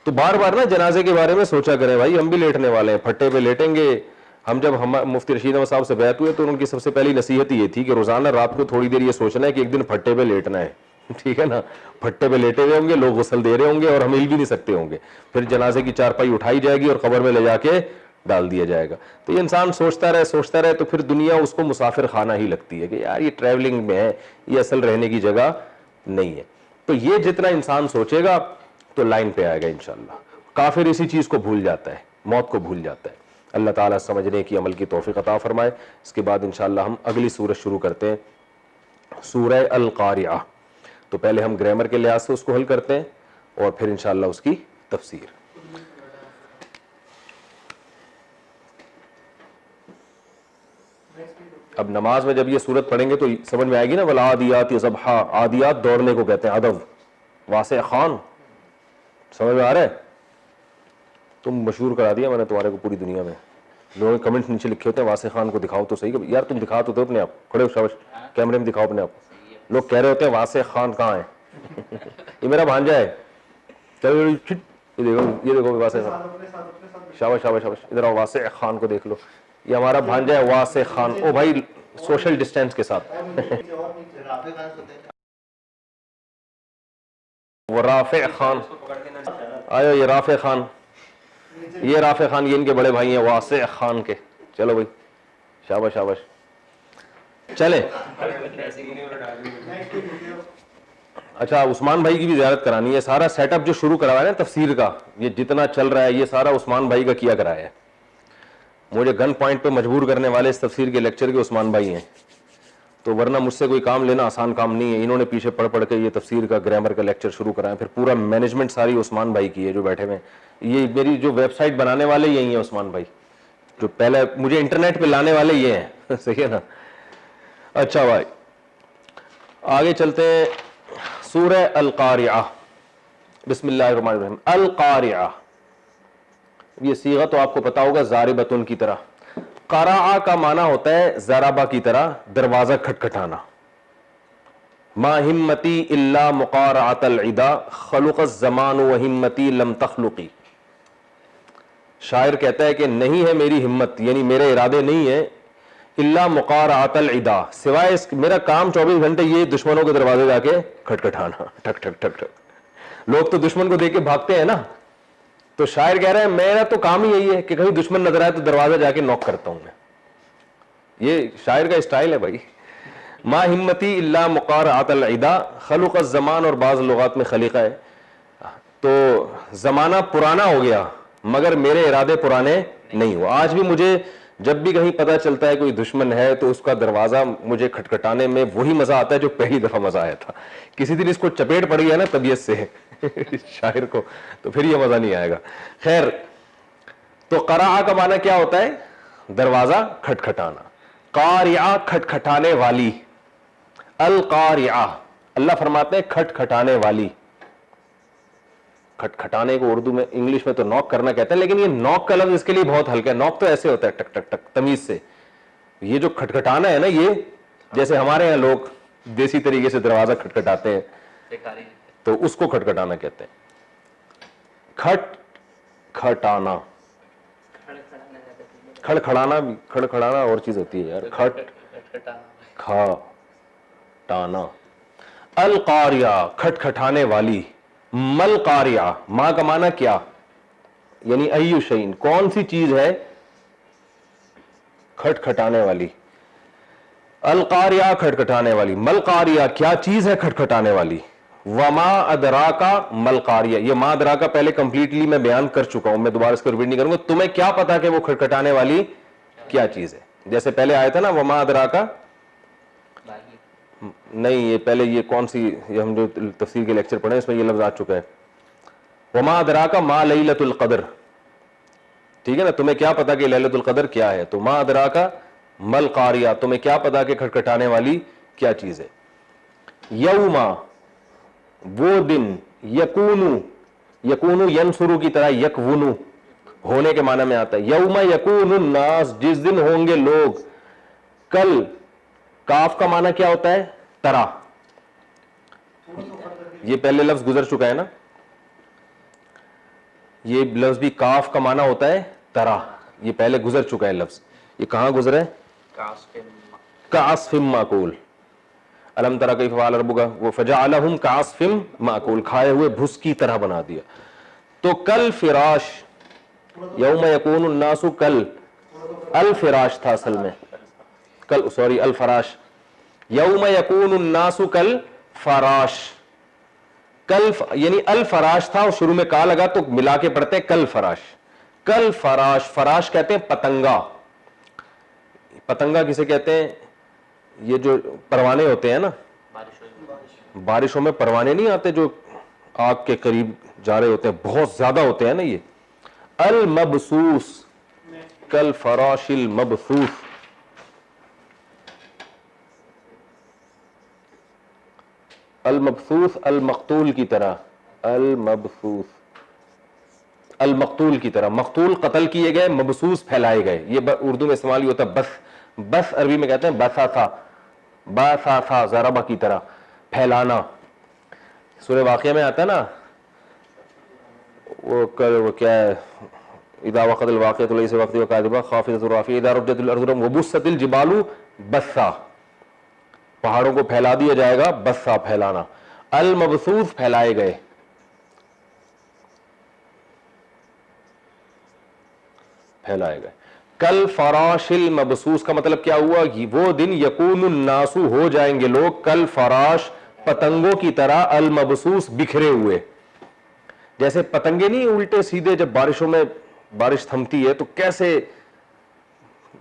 تو بار بار نا جنازے کے بارے میں سوچا کریں, بھائی ہم بھی لیٹنے والے ہیں, پھٹے پہ لیٹیں گے. ہم جب مفتی رشید احمد صاحب سے بیعت ہوئے تو ان کی سب سے پہلی نصیحت یہ تھی کہ روزانہ رات کو تھوڑی دیر یہ سوچنا ہے کہ ایک دن پھٹے پہ لیٹنا ہے. ٹھیک ہے نا, پھٹے پہ لیٹے ہوئے ہوں گے, لوگ غسل دے رہے ہوں گے اور ہم ہل بھی نہیں سکتے ہوں گے. پھر جنازے کی چارپائی اٹھائی جائے گی اور قبر میں لے جا کے ڈال دیا جائے گا. تو یہ انسان سوچتا رہے تو پھر دنیا اس کو مسافر خانہ ہی لگتی ہے کہ یار یہ ٹریولنگ میں ہے, یہ اصل رہنے کی جگہ نہیں ہے. تو یہ جتنا انسان سوچے گا تو لائن پہ آئے گا انشاءاللہ. کافر اسی چیز کو بھول جاتا ہے, موت کو بھول جاتا ہے. اللہ تعالیٰ سمجھنے کی عمل کی توفیق عطا فرمائے. اس کے بعد انشاءاللہ ہم اگلی سورت شروع کرتے ہیں, سورہ القاریعہ. تو پہلے ہم گرامر کے لحاظ سے اس کو حل کرتے ہیں اور پھر انشاءاللہ اس کی تفسیر. اب نماز میں جب یہ سورت پڑھیں گے تو سمجھ میں آئے گی نا, والعادیات ضبحا. عادیات دوڑنے کو کہتے ہیں, ادب. واسع خان, سمجھ میں آ رہا ہے؟ تم مشہور کرا دیا میں نے تمہارے کو پوری دنیا میں. لوگوں نے کمنٹ نیچے لکھے ہوتے ہیں واسع خان کو دکھاؤ تو صحیح. یار تم دکھا تو دو اپنے آپ, کھڑے ہو شاباش, کیمرے میں دکھاؤ اپنے آپ. لوگ کہہ رہے ہوتے ہیں واسع خان کہاں ہے؟ یہ میرا بھانجا ہے. چلو یہ دیکھو واسع خان, شاباش شاباش شاباش. ادھر آؤ, واسع خان کو دیکھ لو, یہ ہمارا بھانجا ہے واسع خان. او بھائی سوشل ڈسٹینس کے ساتھ. وہ رافع خان آئے, یہ رافع خان, یہ رافع خان, یہ ان کے بڑے بھائی ہیں واسع خان کے. چلو بھائی شاباش شاباش. چلے اچھا, عثمان بھائی کی بھی زیارت کرانی ہے. سارا سیٹ اپ جو شروع کروایا نا تفسیر کا, یہ جتنا چل رہا ہے یہ سارا عثمان بھائی کا کیا کرایا ہے. مجھے گن پوائنٹ پہ مجبور کرنے والے اس تفسیر کے لیکچر کے عثمان بھائی ہیں, تو ورنہ مجھ سے کوئی کام لینا آسان کام نہیں ہے. انہوں نے پیچھے پڑھ پڑھ کے یہ تفسیر کا گرامر کا لیکچر شروع کرایا, پھر پورا مینجمنٹ ساری عثمان بھائی کی ہے جو بیٹھے ہوئے ہیں. یہ میری جو ویب سائٹ بنانے والے یہی ہیں عثمان بھائی, جو پہلے مجھے انٹرنیٹ پہ لانے والے یہ ہیں. صحیح ہے نا. اچھا بھائی آگے چلتے ہیں. سورہ القاریعہ, بسم اللہ الرحمن الرحیم. القاریعہ, یہ صیغہ تو آپ کو پتا ہوگا ضاربتن کی طرح. قرع کا معنی ہوتا ہے ضربہ کی طرح دروازہ کھٹکھٹانا. ما ہمتی الا مقارعۃ العدا خلق الزمان وہمتی لم تخلقی. شاعر کہتا ہے کہ نہیں ہے میری ہمت, یعنی میرے ارادے نہیں ہے, الا مقارعۃ العدا, سوائے اس میرا کام 24 گھنٹے یہ دشمنوں کے دروازے جا کے کھٹکھٹانا, ٹھک ٹھک ٹھک ٹھک. لوگ تو دشمن کو دیکھ کے بھاگتے ہیں نا, تو شاعر کہہ رہے ہیں میرا تو کام ہی یہی ہے کہ کہیں دشمن نظر آئے تو دروازہ جا کے نوک کرتا ہوں میں. یہ شاعر کا اسٹائل ہے بھائی. ما ہمتی الا مقارعۃ العدا خلق الزمان, اور بعض لغات میں خلیقہ ہے, تو زمانہ پرانا ہو گیا مگر میرے ارادے پرانے نہیں ہوا. آج بھی مجھے جب بھی کہیں پتہ چلتا ہے کوئی دشمن ہے تو اس کا دروازہ مجھے کھٹکھٹانے میں وہی مزہ آتا ہے جو پہلی دفعہ مزہ آیا تھا. کسی دن اس کو چپیٹ پڑ گیا نا طبیعت سے شاعر کو, تو پھر یہ مزہ نہیں آئے گا. خیر, تو قرع کا معنی کیا ہوتا ہے؟ دروازہ کھٹکھٹانا. قاریعہ کھٹکھٹانے والی. القاریعہ, اللہ فرماتے ہیں کھٹکھٹانے والی. کھٹکھٹانے کو اردو میں انگلش میں تو نوک کرنا کہتے ہیں, لیکن یہ نوک کا لفظ اس کے لیے بہت ہلکا ہے. نوک تو ایسے ہوتا ہے ٹک ٹک ٹک تمیز سے. یہ جو کھٹکھٹانا ہے نا, یہ جیسے ہمارے یہاں لوگ دیسی طریقے سے دروازہ کھٹکھٹاتے ہیں تو اس کو کھٹکھٹانا کہتے ہیں. کھٹکھٹانا, کھڑکھڑانا بھی, کھڑکھڑانا اور چیز ہوتی ہے یار. کھٹانا. القاریہ کھٹکھٹانے والی. مل قاریہ, ماں کا معنی کیا, یعنی ایو شیء, کون سی چیز ہے کھٹکھٹانے والی. القاریہ کھٹکھٹانے والی. مل قاریہ کیا چیز ہے کھٹکھٹانے والی. وما ادراکا مل قاریہ, یہ ما ادراکا پہلے کمپلیٹلی میں بیان کر چکا ہوں, میں دوبارہ اس کو ریپیٹ نہیں کروں گا. تمہیں کیا پتا کہ وہ کھٹکھٹانے والی کیا چیز ہے. جیسے پہلے آیا تھا نا وما ادراکا, نہیں یہ پہلے یہ کون سی, یہ ہم جو تفسیر کے لیکچر پڑھے اس میں یہ لفظ آ چکا ہے. وما ادراک ما لیلۃ القدر, ٹھیک ہے نا. تمہیں کیا پتا کہ لیلۃ القدر کیا ہے, تو ما ادراک مل قاریہ, تمہیں کیا پتا کہ کھٹکھٹانے والی کیا چیز ہے. یوما, وہ دن. یکونو, یکونو ینصرو کی طرح یکونو ہونے کے معنی میں آتا ہے. یوم یکون الناس, جس دن ہوں گے لوگ. کل, کاف کا معنی کیا ہوتا ہے؟ طرح. یہ پہلے لفظ گزر چکا ہے نا, یہ لفظ بھی کاف کا معنی ہوتا ہے طرح, یہ پہلے گزر چکا ہے لفظ. یہ کہاں گزرا ہے؟ کعصف ماکول. الم تری کیف فعل ربک, وہ فجعلہم کعصف ماکول, کھائے ہوئے بھس کی طرح بنا دیا. تو کل فراش, یوم یکون الناس کل, الفراش تھا اصل میں, کل سوری الفراش. یوم یکون الناس کل فراش, کل یعنی الفراش تھا اور شروع میں کا لگا تو ملا کے پڑھتے ہیں کل فراش. کل فراش, فراش کہتے ہیں پتنگا. پتنگا کسے کہتے ہیں؟ یہ جو پروانے ہوتے ہیں نا, بارشوں میں پروانے نہیں آتے جو آگ کے قریب جا رہے ہوتے ہیں, بہت زیادہ ہوتے ہیں نا یہ. المبسوس, کل فراش المبسوس. المبسوس المقتول کی طرح, المبسوس المقتول کی طرح. مقتول قتل کیے گئے, مبسوس پھیلائے گئے. یہ اردو میں استعمال ہوتا ہے بس, بس عربی میں کہتے ہیں بسا تھا, باسا تھا ضربہ کی طرح پھیلانا. سورہ واقعہ میں آتا ہے نا وہ کیا ہے, اذا وقت الواقعۃ لیس وقت وکاذبہ خافضۃ رافعہ اذا رجت الارض وبست الجبال بسا, پہاڑوں کو پھیلا دیا جائے گا, بسا پھیلانا. المبسوس پھیلائے گئے, پھیلائے گئے. کل فراش المبسوس کا مطلب کیا ہوا؟ وہ دن یکون الناس, ہو جائیں گے لوگ, کل فراش پتنگوں کی طرح, المبسوس بکھرے ہوئے. جیسے پتنگے نہیں الٹے سیدھے, جب بارشوں میں بارش تھمتی ہے تو کیسے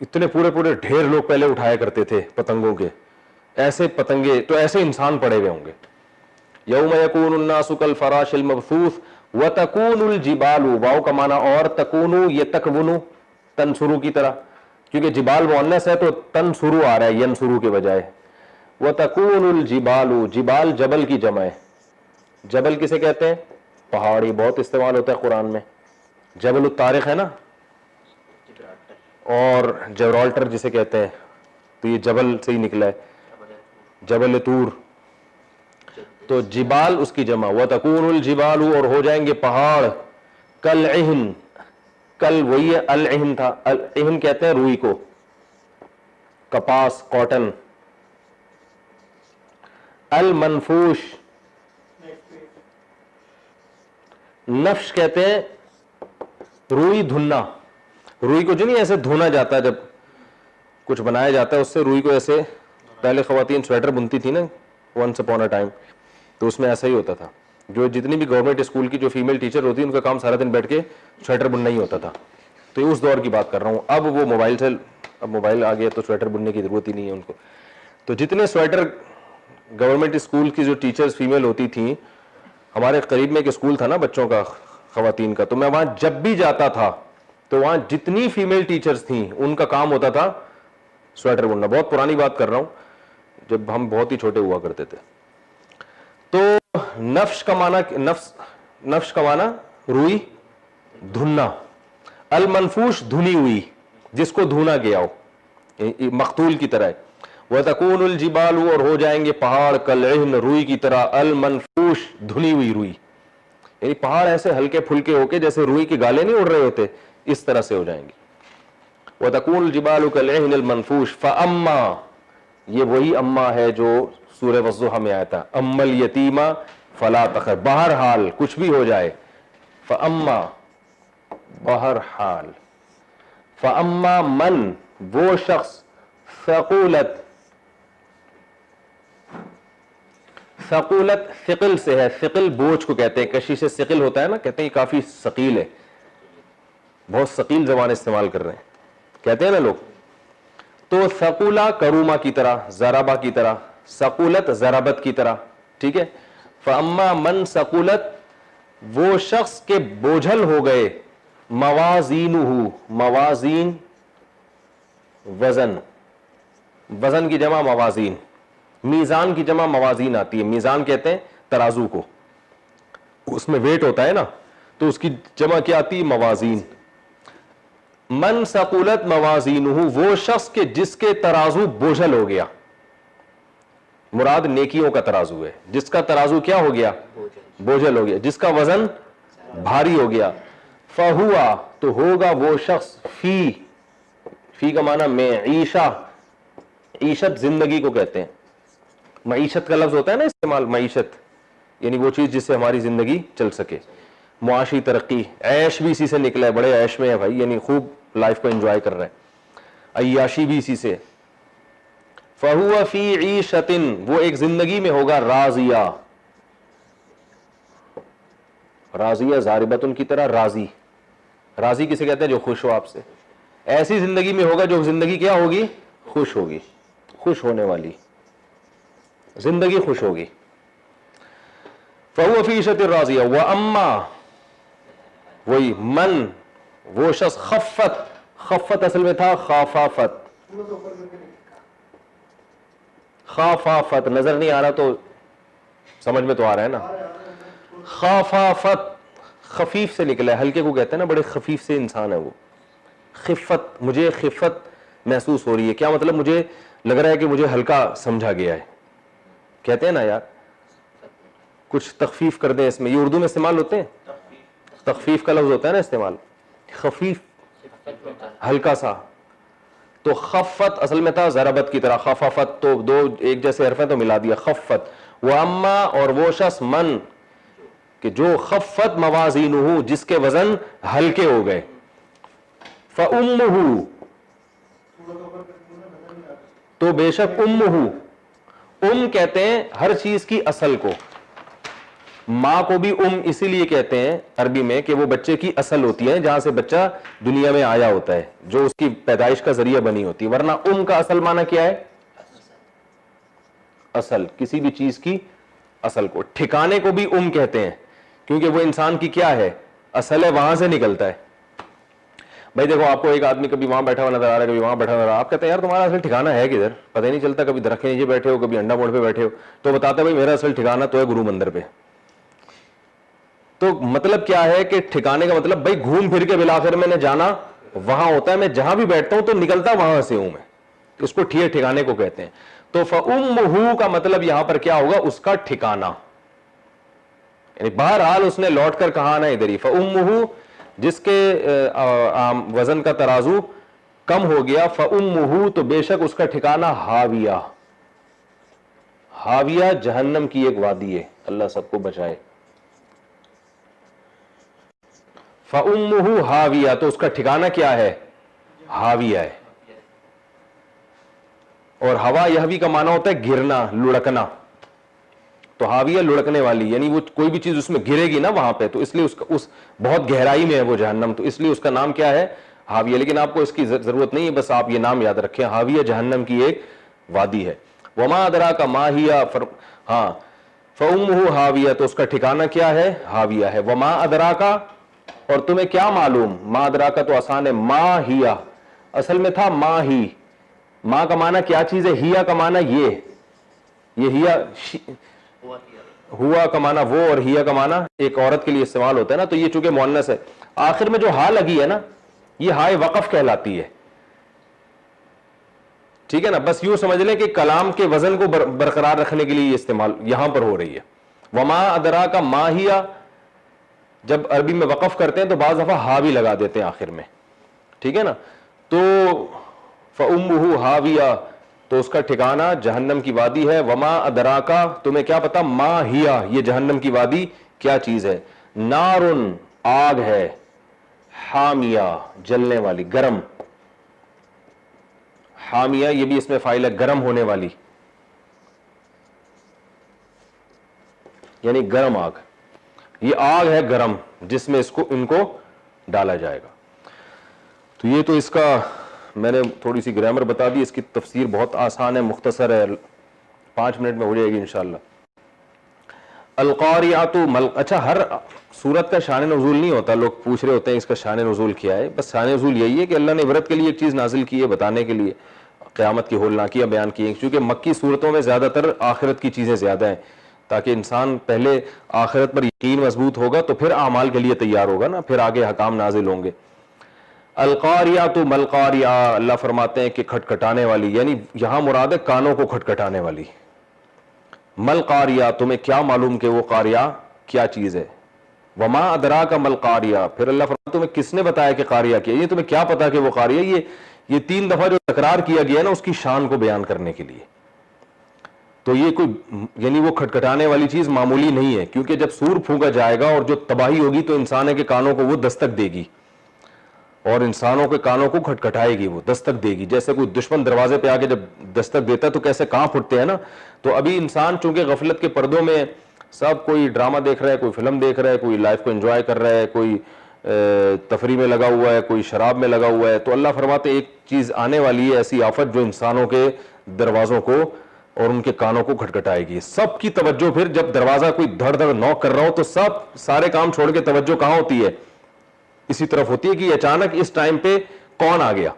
اتنے پورے پورے ڈھیر لوگ پہلے اٹھایا کرتے تھے پتنگوں کے, ایسے پتنگے, تو ایسے انسان پڑے ہوئے ہوں گے. یوم یکون الناس کالفراش المبثوث وتکون الجبال, واو کا معنی اور, تکونو یہ تکونو تنسرو کی طرح, کیونکہ جبال مؤنث ہے تو تنسرو آ رہا ہے ینسرو کے بجائے. وتکون الجبال, جبال جبل کی جمع ہے. جبل کسے کہتے ہیں؟ پہاڑی, بہت استعمال ہوتا ہے قرآن میں. جبل الطارق ہے نا, اور جبرالٹر جسے کہتے ہیں, تو یہ جبل سے ہی نکلا ہے, جبل طور. تو جبال اس کی جمع. وتکون الجبال, اور ہو جائیں گے پہاڑ, کالعہن, کل وہی ہے العہن تھا, العہن کہتے ہیں روئی کو, کپاس, کاٹن. المنفوش, نفش کہتے ہیں روئی دھلنا. روئی کو جو نہیں ایسے دھونا جاتا ہے, جب کچھ بنایا جاتا ہے اس سے روئی کو ایسے, پہلے خواتین سویٹر بنتی تھی نا ونس اپون اے ٹائم, تو اس میں ایسا ہی ہوتا تھا. جو جتنی بھی گورنمنٹ اسکول کی جو فیمیل ٹیچر ہوتی ہے ان کا کام سارا دن بیٹھ کے سویٹر بننا ہی ہوتا تھا. تو یہ اس دور کی بات کر رہا ہوں. اب وہ موبائل سے, اب موبائل آ گیا تو سویٹر بننے کی ضرورت ہی نہیں ہے ان کو. تو جتنے سویٹر گورنمنٹ اسکول کی جو ٹیچرز فیمیل ہوتی تھیں, ہمارے قریب میں ایک اسکول تھا نا بچوں کا, خواتین کا, تو میں وہاں جب بھی جاتا تھا تو وہاں جتنی فیمیل ٹیچرز تھیں ان کا کام ہوتا تھا سویٹر بننا. بہت پرانی بات کر رہا ہوں, جب ہم بہت ہی چھوٹے ہوا کرتے تھے. تو نفش کا معنی, نفش کا معنی روئی دھلنا. المنفوش دھلی ہوئی, جس کو دھونا گیا ہو, مقتول کی طرح. وتکون الجبال, اور ہو جائیں گے پہاڑ, کالعہن روئی کی طرح, المنفوش دھلی ہوئی روئی. یعنی پہاڑ ایسے ہلکے پھلکے ہو کے جیسے روئی کے گالے نہیں اڑ رہے ہوتے, اس طرح سے ہو جائیں گے. وتکون الجبال کالعہن المنفوش. فاما, یہ وہی اما ہے جو سورہ والضحیٰ میں آیا تھا, اما الیتیم فلا تقہر, بہرحال کچھ بھی ہو جائے. فاما, بہرحال. فاما من, وہ شخص, ثقولت, ثقولت ثقل سے ہے, ثقل بوجھ کو کہتے ہیں, کشی سے ثقل ہوتا ہے نا, کہتے ہیں یہ کافی ثقیل ہے, بہت ثقیل زبان استعمال کر رہے ہیں, کہتے ہیں نا لوگ. تو ثقولا کروما کی طرح, ضربا کی طرح, ثقولت ضربت کی طرح, ٹھیک ہے. فاما من ثقولت, وہ شخص کے بوجھل ہو گئے, موازینہ, موازین وزن, وزن کی جمع موازین, میزان کی جمع موازین آتی ہے. میزان کہتے ہیں ترازو کو, اس میں ویٹ ہوتا ہے نا, تو اس کی جمع کیا آتی ہے؟ موازین. من ثقولت موازینہ, وہ شخص کے جس کے ترازو بوجھل ہو گیا. مراد نیکیوں کا ترازو ہے, جس کا ترازو کیا ہو گیا؟ بوجھل ہو گیا, جس کا وزن بھاری ہو گیا. فہوا, تو ہوگا وہ شخص, فی کا معنی معیشہ, عیشت زندگی کو کہتے ہیں. معیشت کا لفظ ہوتا ہے نا استعمال, معیشت یعنی وہ چیز جس سے ہماری زندگی چل سکے, معاشی ترقی. عیش بھی اسی سے نکلا ہے, بڑے عیش میں ہے بھائی, یعنی خوب لائف کو انجوائے کر رہے ہیں. عیاشی بھی اسی سے. فہو فی عیشۃ, وہ ایک زندگی میں ہوگا, راضیہ, راضیہ ضاربۃ کی طرح, راضی. راضی کسے کہتے ہیں؟ جو خوش ہو آپ سے. ایسی زندگی میں ہوگا جو زندگی کیا ہوگی؟ خوش ہوگی, خوش ہونے والی زندگی خوش ہوگی. فہو فی عیشۃ راضیہ. واما, وہی من, وہ شخص, خفت, خفت اصل میں تھا خافافت, خافافت, نظر نہیں آ رہا تو سمجھ میں تو آ رہا ہے نا. خافافت خفیف سے نکلا ہے, ہلکے کو کہتے ہیں نا, بڑے خفیف سے انسان ہے وہ. خفت, مجھے خفت محسوس ہو رہی ہے, کیا مطلب؟ مجھے لگ رہا ہے کہ مجھے ہلکا سمجھا گیا ہے. کہتے ہیں نا یار کچھ تخفیف کر دیں اس میں, یہ اردو میں استعمال ہوتے ہیں, تخفیف کا لفظ ہوتا ہے نا استعمال, خفیف, ہلکا سا. تو خفت اصل میں تھا ضربت کی طرح, خفافت تو دو ایک جیسے حرف ہیں تو ملا دیا, خفت. واما, اور وہ شخص, من, کہ جو خفت موازینہ, جس کے وزن ہلکے ہو گئے. فامہ, تو بے شک امہ, ام کہتے ہیں ہر چیز کی اصل کو, ماں کو بھی اسی لیے کہتے ہیں عربی میں کہ وہ بچے کی اصل ہوتی ہے، جہاں سے بچہ دنیا میں آیا ہوتا ہے، جو اس کی پیدائش کا ذریعہ بنی ہوتی ہے. ورنہ کا اصل معنی کیا ہے؟ اصل، کسی بھی چیز کی اصل کو. ٹھکانے کو بھی کہتے ہیں کیونکہ وہ انسان کی کیا ہے؟ اصل ہے، وہاں سے نکلتا ہے. بھائی دیکھو، آپ کو ایک آدمی کبھی وہاں بیٹھا ہوا نظر آ رہا ہے، کبھی وہاں بیٹھا ہوا نظر آ رہا ہے، آپ کہتے ہیں یار تمہارا اصل ٹھکانا ہے کدھر؟ پتہ ہی نہیں چلتا، کبھی درخت کے نیچے بیٹھے ہو، کبھی انڈا موڑ پہ بیٹھے ہو. تو بتاتا ہے بھائی میرا اصل ٹھکانا تو ہے گرو مندر پہ. تو مطلب کیا ہے کہ ٹھکانے کا مطلب بھائی گھوم پھر کے بالآخر میں نے جانا وہاں ہوتا ہے، میں جہاں بھی بیٹھتا ہوں تو نکلتا وہاں سے ہوں میں. اس کو ٹھکانے کو کہتے ہیں. تو فَأُمُّهُ کا مطلب یہاں پر کیا ہوگا؟ اس کا ٹھکانہ، یعنی بہرحال اس نے لوٹ کر کہا نا ادھر ہی. فَأُمُّهُ جس کے وزن کا ترازو کم ہو گیا، فَأُمُّهُ تو بے شک اس کا ٹھکانہ ہاویہ. ہاویہ جہنم کی ایک وادی ہے، اللہ سب کو بچائے. فَأُمُّهُ ہاویہ تو اس کا ٹھکانہ کیا ہے؟ ہاویہ ہے. اور ہوا یہوی کا معنی ہوتا ہے گرنا، لڑکنا. تو ہاویہ لڑکنے والی، یعنی وہ کوئی بھی چیز اس میں گرے گی نا وہاں پہ، تو اس لیے اس بہت گہرائی میں ہے وہ جہنم، تو اس لیے اس کا نام کیا ہے؟ ہاویہ. لیکن آپ کو اس کی ضرورت نہیں ہے، بس آپ یہ نام یاد رکھیں، ہاویہ جہنم کی ایک وادی ہے. وما ادراک ما ہی، ہاں فأمہ ہاویہ تو اس کا ٹھکانہ کیا ہے؟ ہاویہ ہے. وما ادراک اور تمہیں کیا معلوم؟ ما ادراک تو آسان ہے، ما ہی اصل میں تھا ما ہی. ماں کا معنی کیا چیز ہے؟ ہیا کا معنی یہ ہیا، ہوا کا معنی وہ، اور ہیا کا معنی ایک عورت کے لیے استعمال ہوتا ہے نا. تو یہ چونکہ مؤنث ہے، آخر میں جو ہا لگی ہے نا، یہ ہائے وقف کہلاتی ہے. ٹھیک ہے نا؟ بس یوں سمجھ لیں کہ کلام کے وزن کو برقرار رکھنے کے لیے یہ استعمال یہاں پر ہو رہی ہے. وما ادراک ما ہیا، جب عربی میں وقف کرتے ہیں تو بعض دفعہ ہا بھی لگا دیتے ہیں آخر میں. ٹھیک ہے نا؟ تو فأمہ ہاویہ تو اس کا ٹھکانہ جہنم کی وادی ہے. وما ادراکا تمہیں کیا پتا؟ ما ہیا یہ جہنم کی وادی کیا چیز ہے؟ نارن آگ ہے، حامیہ جلنے والی، گرم. حامیہ یہ بھی اس میں فاعل ہے، گرم ہونے والی، یعنی گرم آگ. یہ آگ ہے گرم جس میں ان کو ڈالا جائے گا. تو یہ تو اس کا میں نے تھوڑی سی گرامر بتا دی. اس کی تفسیر بہت آسان ہے، مختصر ہے، 5 منٹ میں ہو جائے گی انشاءاللہ. القاریات اچھا، ہر سورت کا شان نزول نہیں ہوتا. لوگ پوچھ رہے ہوتے ہیں اس کا شان نزول کیا ہے. بس شان نزول یہی ہے کہ اللہ نے عبرت کے لیے ایک چیز نازل کی ہے، بتانے کے لیے، قیامت کی ہولناکیاں بیان کی ہیں. کیونکہ مکی صورتوں میں زیادہ تر آخرت کی چیزیں زیادہ ہیں، تاکہ انسان پہلے آخرت پر یقین مضبوط ہوگا تو پھر اعمال کے لیے تیار ہوگا نا، پھر آگے حکام نازل ہوں گے. القاریات ملقاریہ، اللہ فرماتے ہیں کہ کھٹکھٹانے والی، یعنی یہاں مراد ہے کانوں کو کھٹکھٹانے والی. ملقاریہ تمہیں کیا معلوم کہ وہ قاریہ کیا چیز ہے؟ وما ادراک ملقاریہ پھر اللہ فرماتا ہے تمہیں کس نے بتایا کہ قاریہ کیا؟ یہ تمہیں کیا پتا کہ وہ قاریہ؟ یہ 3 دفعہ جو تکرار کیا گیا نا اس کی شان کو بیان کرنے کے لیے. تو یہ کوئی یعنی وہ کھٹکھٹانے والی چیز معمولی نہیں ہے، کیونکہ جب سور پھونکا جائے گا اور جو تباہی ہوگی تو انسان کے کانوں کو وہ دستک دے گی، اور انسانوں کے کانوں کو کھٹکھٹائے گی، وہ دستک دے گی. جیسے کوئی دشمن دروازے پہ آ کے جب دستک دیتا ہے تو کیسے کانپ اٹھتے ہیں نا. تو ابھی انسان چونکہ غفلت کے پردوں میں سب، کوئی ڈرامہ دیکھ رہا ہے، کوئی فلم دیکھ رہا ہے، کوئی لائف کو انجوائے کر رہا ہے، کوئی تفریح میں لگا ہوا ہے، کوئی شراب میں لگا ہوا ہے. تو اللہ فرماتے ایک چیز آنے والی ہے، ایسی آفت جو انسانوں کے دروازوں کو اور ان کے کانوں کو کھٹکھٹائے گی. سب کی توجہ پھر جب دروازہ کوئی دھڑ دھڑ نوک کر رہا ہو تو سارے کام چھوڑ کے توجہ کہاں ہوتی ہے؟ اسی طرف ہوتی ہے کہ اچانک اس ٹائم پہ کون آ گیا.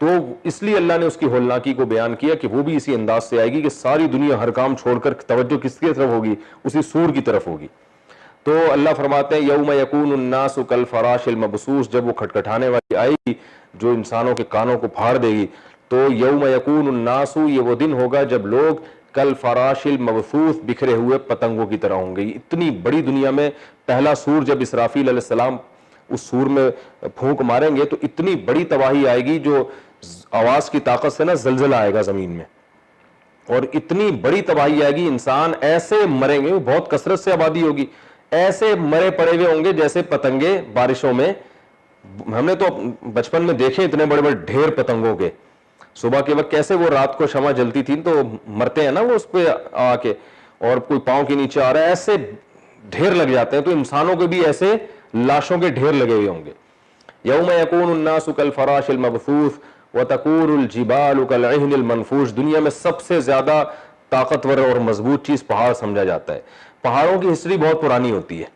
تو اس لیے اللہ نے اس کی ہولناکی کو بیان کیا کہ وہ بھی اسی انداز سے آئے گی کہ ساری دنیا ہر کام چھوڑ کر توجہ کس کی طرف ہوگی؟ اسی سور کی طرف ہوگی. تو اللہ فرماتے ہیں یوم یکون الناس کالفراش المبثوث، جب وہ کھٹکھٹانے والی آئے گی جو انسانوں کے کانوں کو پھاڑ دے گی. تو یوم یکون الناس، یہ وہ دن ہوگا جب لوگ کالفراش المبثوث بکھرے ہوئے پتنگوں کی طرح ہوں گے. اتنی بڑی دنیا میں پہلا سور جب اسرافیل علیہ السلام اس سور میں پھونک ماریں گے تو اتنی بڑی تباہی آئے گی، جو آواز کی طاقت سے نا زلزلہ آئے گا زمین میں، اور اتنی بڑی تباہی آئے گی، انسان ایسے مریں گے، بہت کثرت سے آبادی ہوگی، ایسے مرے پڑے ہوئے ہوں گے جیسے پتنگے بارشوں میں. ہم نے تو بچپن میں دیکھے اتنے بڑے بڑے ڈھیر پتنگوں کے، صبح کے وقت کیسے وہ رات کو شمع جلتی تھی تو مرتے ہیں نا وہ اس پہ آ کے، اور کوئی پاؤں کے نیچے آ رہا ہے، ایسے ڈھیر لگ جاتے ہیں تو انسانوں کے بھی ایسے لاشوں کے ڈھیر لگے ہوئے ہوں گے. یوم یکون الناس کالفراش المبثوث وتکون الجبال کالعہن المنفوش. دنیا میں سب سے زیادہ طاقتور اور مضبوط چیز پہاڑ سمجھا جاتا ہے. پہاڑوں کی ہسٹری بہت پرانی ہوتی ہے.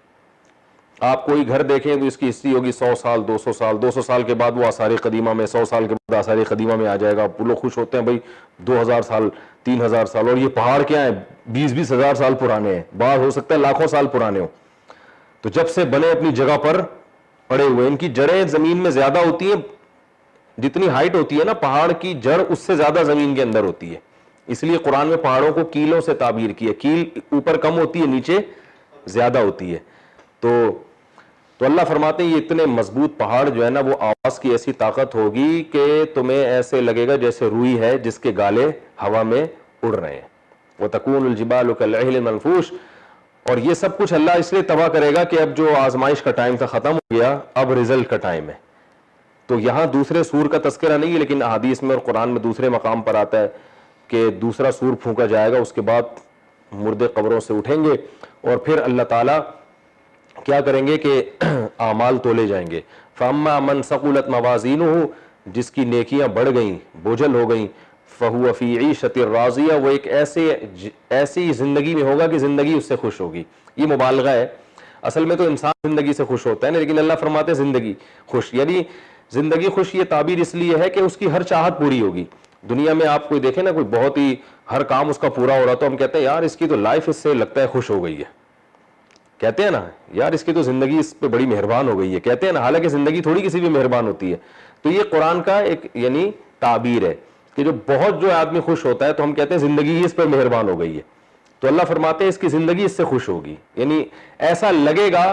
آپ کوئی گھر دیکھیں تو اس کی ہسٹری ہوگی 100 سال 200 سال. 200 سال کے بعد وہ آثار قدیمہ میں, 100 سال کے بعد آثار قدیمہ میں آ جائے گا. وہ لوگ خوش ہوتے ہیں بھائی 2000 سال 3000 سال. اور یہ پہاڑ کیا ہیں 20-20 ہزار سال پرانے ہیں, بعض ہو سکتا ہے لاکھوں سال پرانے ہوں. تو جب سے بنے اپنی جگہ پر پڑے ہوئے, ان کی جڑیں زمین میں زیادہ ہوتی ہیں. جتنی ہائٹ ہوتی ہے نا پہاڑ کی جڑ اس سے زیادہ زمین کے اندر ہوتی ہے. اس لیے قرآن میں پہاڑوں کو کیلوں سے تعبیر کی ہے. کیل اوپر کم ہوتی ہے, نیچے زیادہ ہوتی ہے. تو اللہ فرماتے ہیں یہ اتنے مضبوط پہاڑ جو ہے نا وہ آواز کی ایسی طاقت ہوگی کہ تمہیں ایسے لگے گا جیسے روئی ہے جس کے گالے ہوا میں اڑ رہے ہیں. وَتَكُونُ الْجِبَالُ كَالْعِهْنِ الْمَنْفُوشِ. اور یہ سب کچھ اللہ اس لیے تباہ کرے گا کہ اب جو آزمائش کا ٹائم تھا ختم ہو گیا, اب رزلٹ کا ٹائم ہے. تو یہاں دوسرے سور کا تذکرہ نہیں ہے, لیکن احادیث میں اور قرآن میں دوسرے مقام پر آتا ہے کہ دوسرا سور پھونکا جائے گا, اس کے بعد مردے قبروں سے اٹھیں گے اور پھر اللہ تعالیٰ کیا کریں گے کہ اعمال تولے جائیں گے. فَأَمَّا مَنْ ثَقُلَتْ مَوَازِينُهُ, جس کی نیکیاں بڑھ گئیں بوجھل ہو گئیں, فَهُوَ فِي عِيشَةٍ رَاضِيَةٍ, وہ ایک ایسی زندگی میں ہوگا کہ زندگی اس سے خوش ہوگی. یہ مبالغہ ہے, اصل میں تو انسان زندگی سے خوش ہوتا ہے نا, لیکن اللہ فرماتے ہیں زندگی خوش. یعنی زندگی خوش یہ تعبیر اس لیے ہے کہ اس کی ہر چاہت پوری ہوگی. دنیا میں آپ کوئی دیکھیں نا, کوئی بہت ہی ہر کام اس کا پورا ہو رہا تو ہم کہتے ہیں یار اس کی تو لائف اس سے لگتا ہے خوش ہو گئی ہے. کہتے ہیں نا یار اس کی تو زندگی اس پہ بڑی مہربان ہو گئی ہے, کہتے ہیں نا, حالانکہ زندگی تھوڑی کسی بھی مہربان ہوتی ہے. تو یہ قرآن کا ایک یعنی تعبیر ہے کہ جو بہت جو آدمی خوش ہوتا ہے تو ہم کہتے ہیں زندگی ہی اس پہ مہربان ہو گئی ہے. تو اللہ فرماتے ہیں اس کی زندگی اس سے خوش ہوگی. یعنی ایسا لگے گا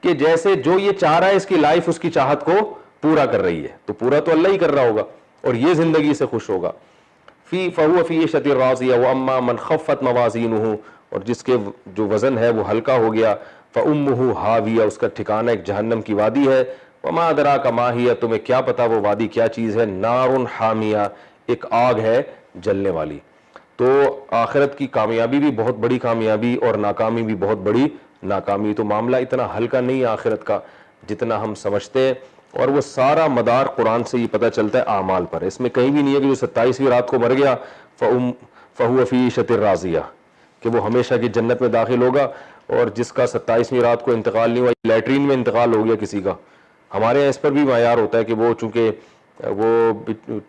کہ جیسے جو یہ چاہ رہا ہے اس کی لائف اس کی چاہت کو پورا کر رہی ہے. تو پورا تو اللہ ہی کر رہا ہوگا اور یہ زندگی سے خوش ہوگا. فَهُوَ فِي عِيشَةٍ رَاضِيَةٍ وَأَمَّا مَنْ خَفَّتْ مَوَازِينُهُ, اور جس کے جو وزن ہے وہ ہلکا ہو گیا, فَأُمُّهُ هَاوِيَةٌ, اس کا ٹھکانہ ایک جہنم کی وادی ہے. وَمَا أَدْرَاكَ مَا هِيَ, تمہیں کیا پتا وہ وادی کیا چیز ہے. نَارٌ حَامِيَةٌ, ایک آگ ہے جلنے والی. تو آخرت کی کامیابی بھی بہت بڑی کامیابی اور ناکامی بھی بہت بڑی ناکامی. تو معاملہ اتنا ہلکا نہیں ہے آخرت کا جتنا ہم سمجھتے ہیں, اور وہ سارا مدار قرآن سے یہ پتہ چلتا ہے اعمال پر. اس میں کہیں بھی نہیں ہے کہ جو 27ویں رات کو مر گیا فَهُوَ فِي عِيشَةٍ رَاضِيَةٍ, کہ وہ ہمیشہ کی جنت میں داخل ہوگا. اور جس کا 27ویں رات کو انتقال نہیں ہوا, لیٹرین میں انتقال ہو گیا کسی کا, ہمارے یہاں اس پر بھی معیار ہوتا ہے کہ وہ چونکہ وہ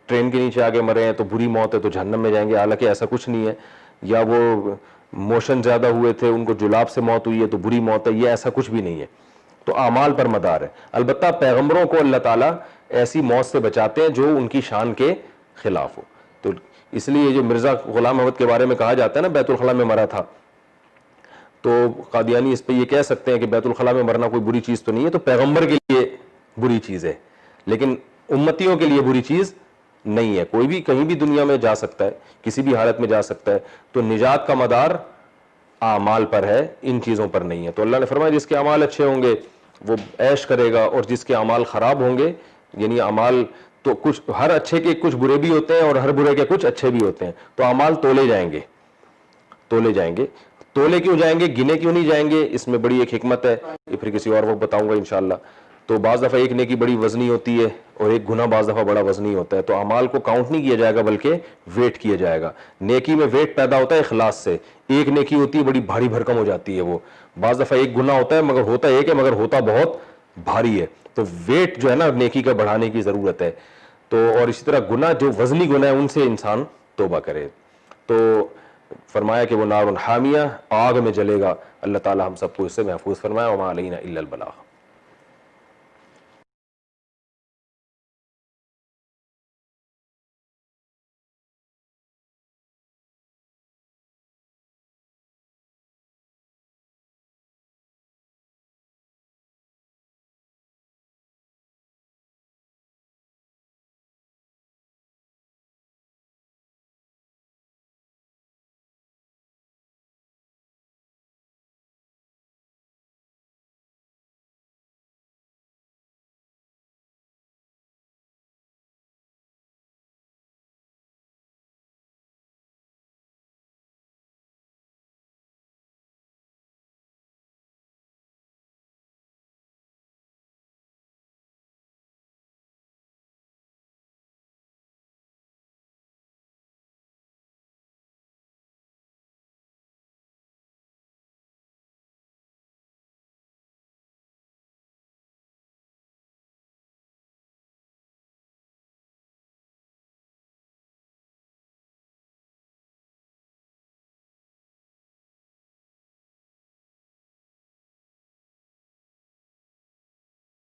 ٹرین کے نیچے آگے مرے ہیں تو بری موت ہے تو جہنم میں جائیں گے, حالانکہ ایسا کچھ نہیں ہے. یا وہ موشن زیادہ ہوئے تھے ان کو جلاب سے موت ہوئی ہے تو بری موت ہے, یہ ایسا کچھ بھی نہیں ہے. تو اعمال پر مدار ہے. البتہ پیغمبروں کو اللہ تعالیٰ ایسی موت سے بچاتے ہیں جو ان کی شان کے خلاف ہو. تو اس لیے جو مرزا غلام احمد کے بارے میں کہا جاتا ہے نا بیت الخلاء میں مرا تھا, تو قادیانی اس پہ یہ کہہ سکتے ہیں کہ بیت الخلاء میں مرنا کوئی بری چیز تو نہیں ہے. تو پیغمبر کے لیے بری چیز ہے لیکن امتیوں کے لیے بری چیز نہیں ہے. کوئی بھی کہیں بھی دنیا میں جا سکتا ہے, کسی بھی حالت میں جا سکتا ہے. تو نجات کا مدار اعمال پر ہے, ان چیزوں پر نہیں ہے. تو اللہ نے فرمایا جس کے اعمال اچھے ہوں گے وہ عیش کرے گا, اور جس کے اعمال خراب ہوں گے, یعنی اعمال تو کچھ ہر اچھے کے کچھ برے بھی ہوتے ہیں اور ہر برے کے کچھ اچھے بھی ہوتے ہیں, تو اعمال تولے جائیں گے. تولے کیوں جائیں گے, گنے کیوں نہیں جائیں گے, اس میں بڑی ایک حکمت ہے, یہ پھر کسی اور وقت بتاؤں گا انشاءاللہ. تو بعض دفعہ ایک نیکی بڑی وزنی ہوتی ہے اور ایک گناہ بعض دفعہ بڑا وزنی ہوتا ہے. تو اعمال کو کاؤنٹ نہیں کیا جائے گا بلکہ ویٹ کیا جائے گا. نیکی میں ویٹ پیدا ہوتا ہے اخلاص سے. ایک نیکی ہوتی ہے بڑی بھاری بھرکم ہو جاتی ہے, وہ بعض دفعہ ایک گناہ ہوتا ہے مگر ہوتا ایک ہے مگر ہوتا بہت بھاری ہے. تو ویٹ جو ہے نا نیکی کا بڑھانے کی ضرورت ہے. تو اور اسی طرح گناہ جو وزنی گناہ ہے ان سے انسان توبہ کرے. تو فرمایا کہ وہ نار حامیہ, آگ میں جلے گا. اللہ تعالی ہم سب کو اس سے محفوظ فرمائے. وما علینا الا البلاغ.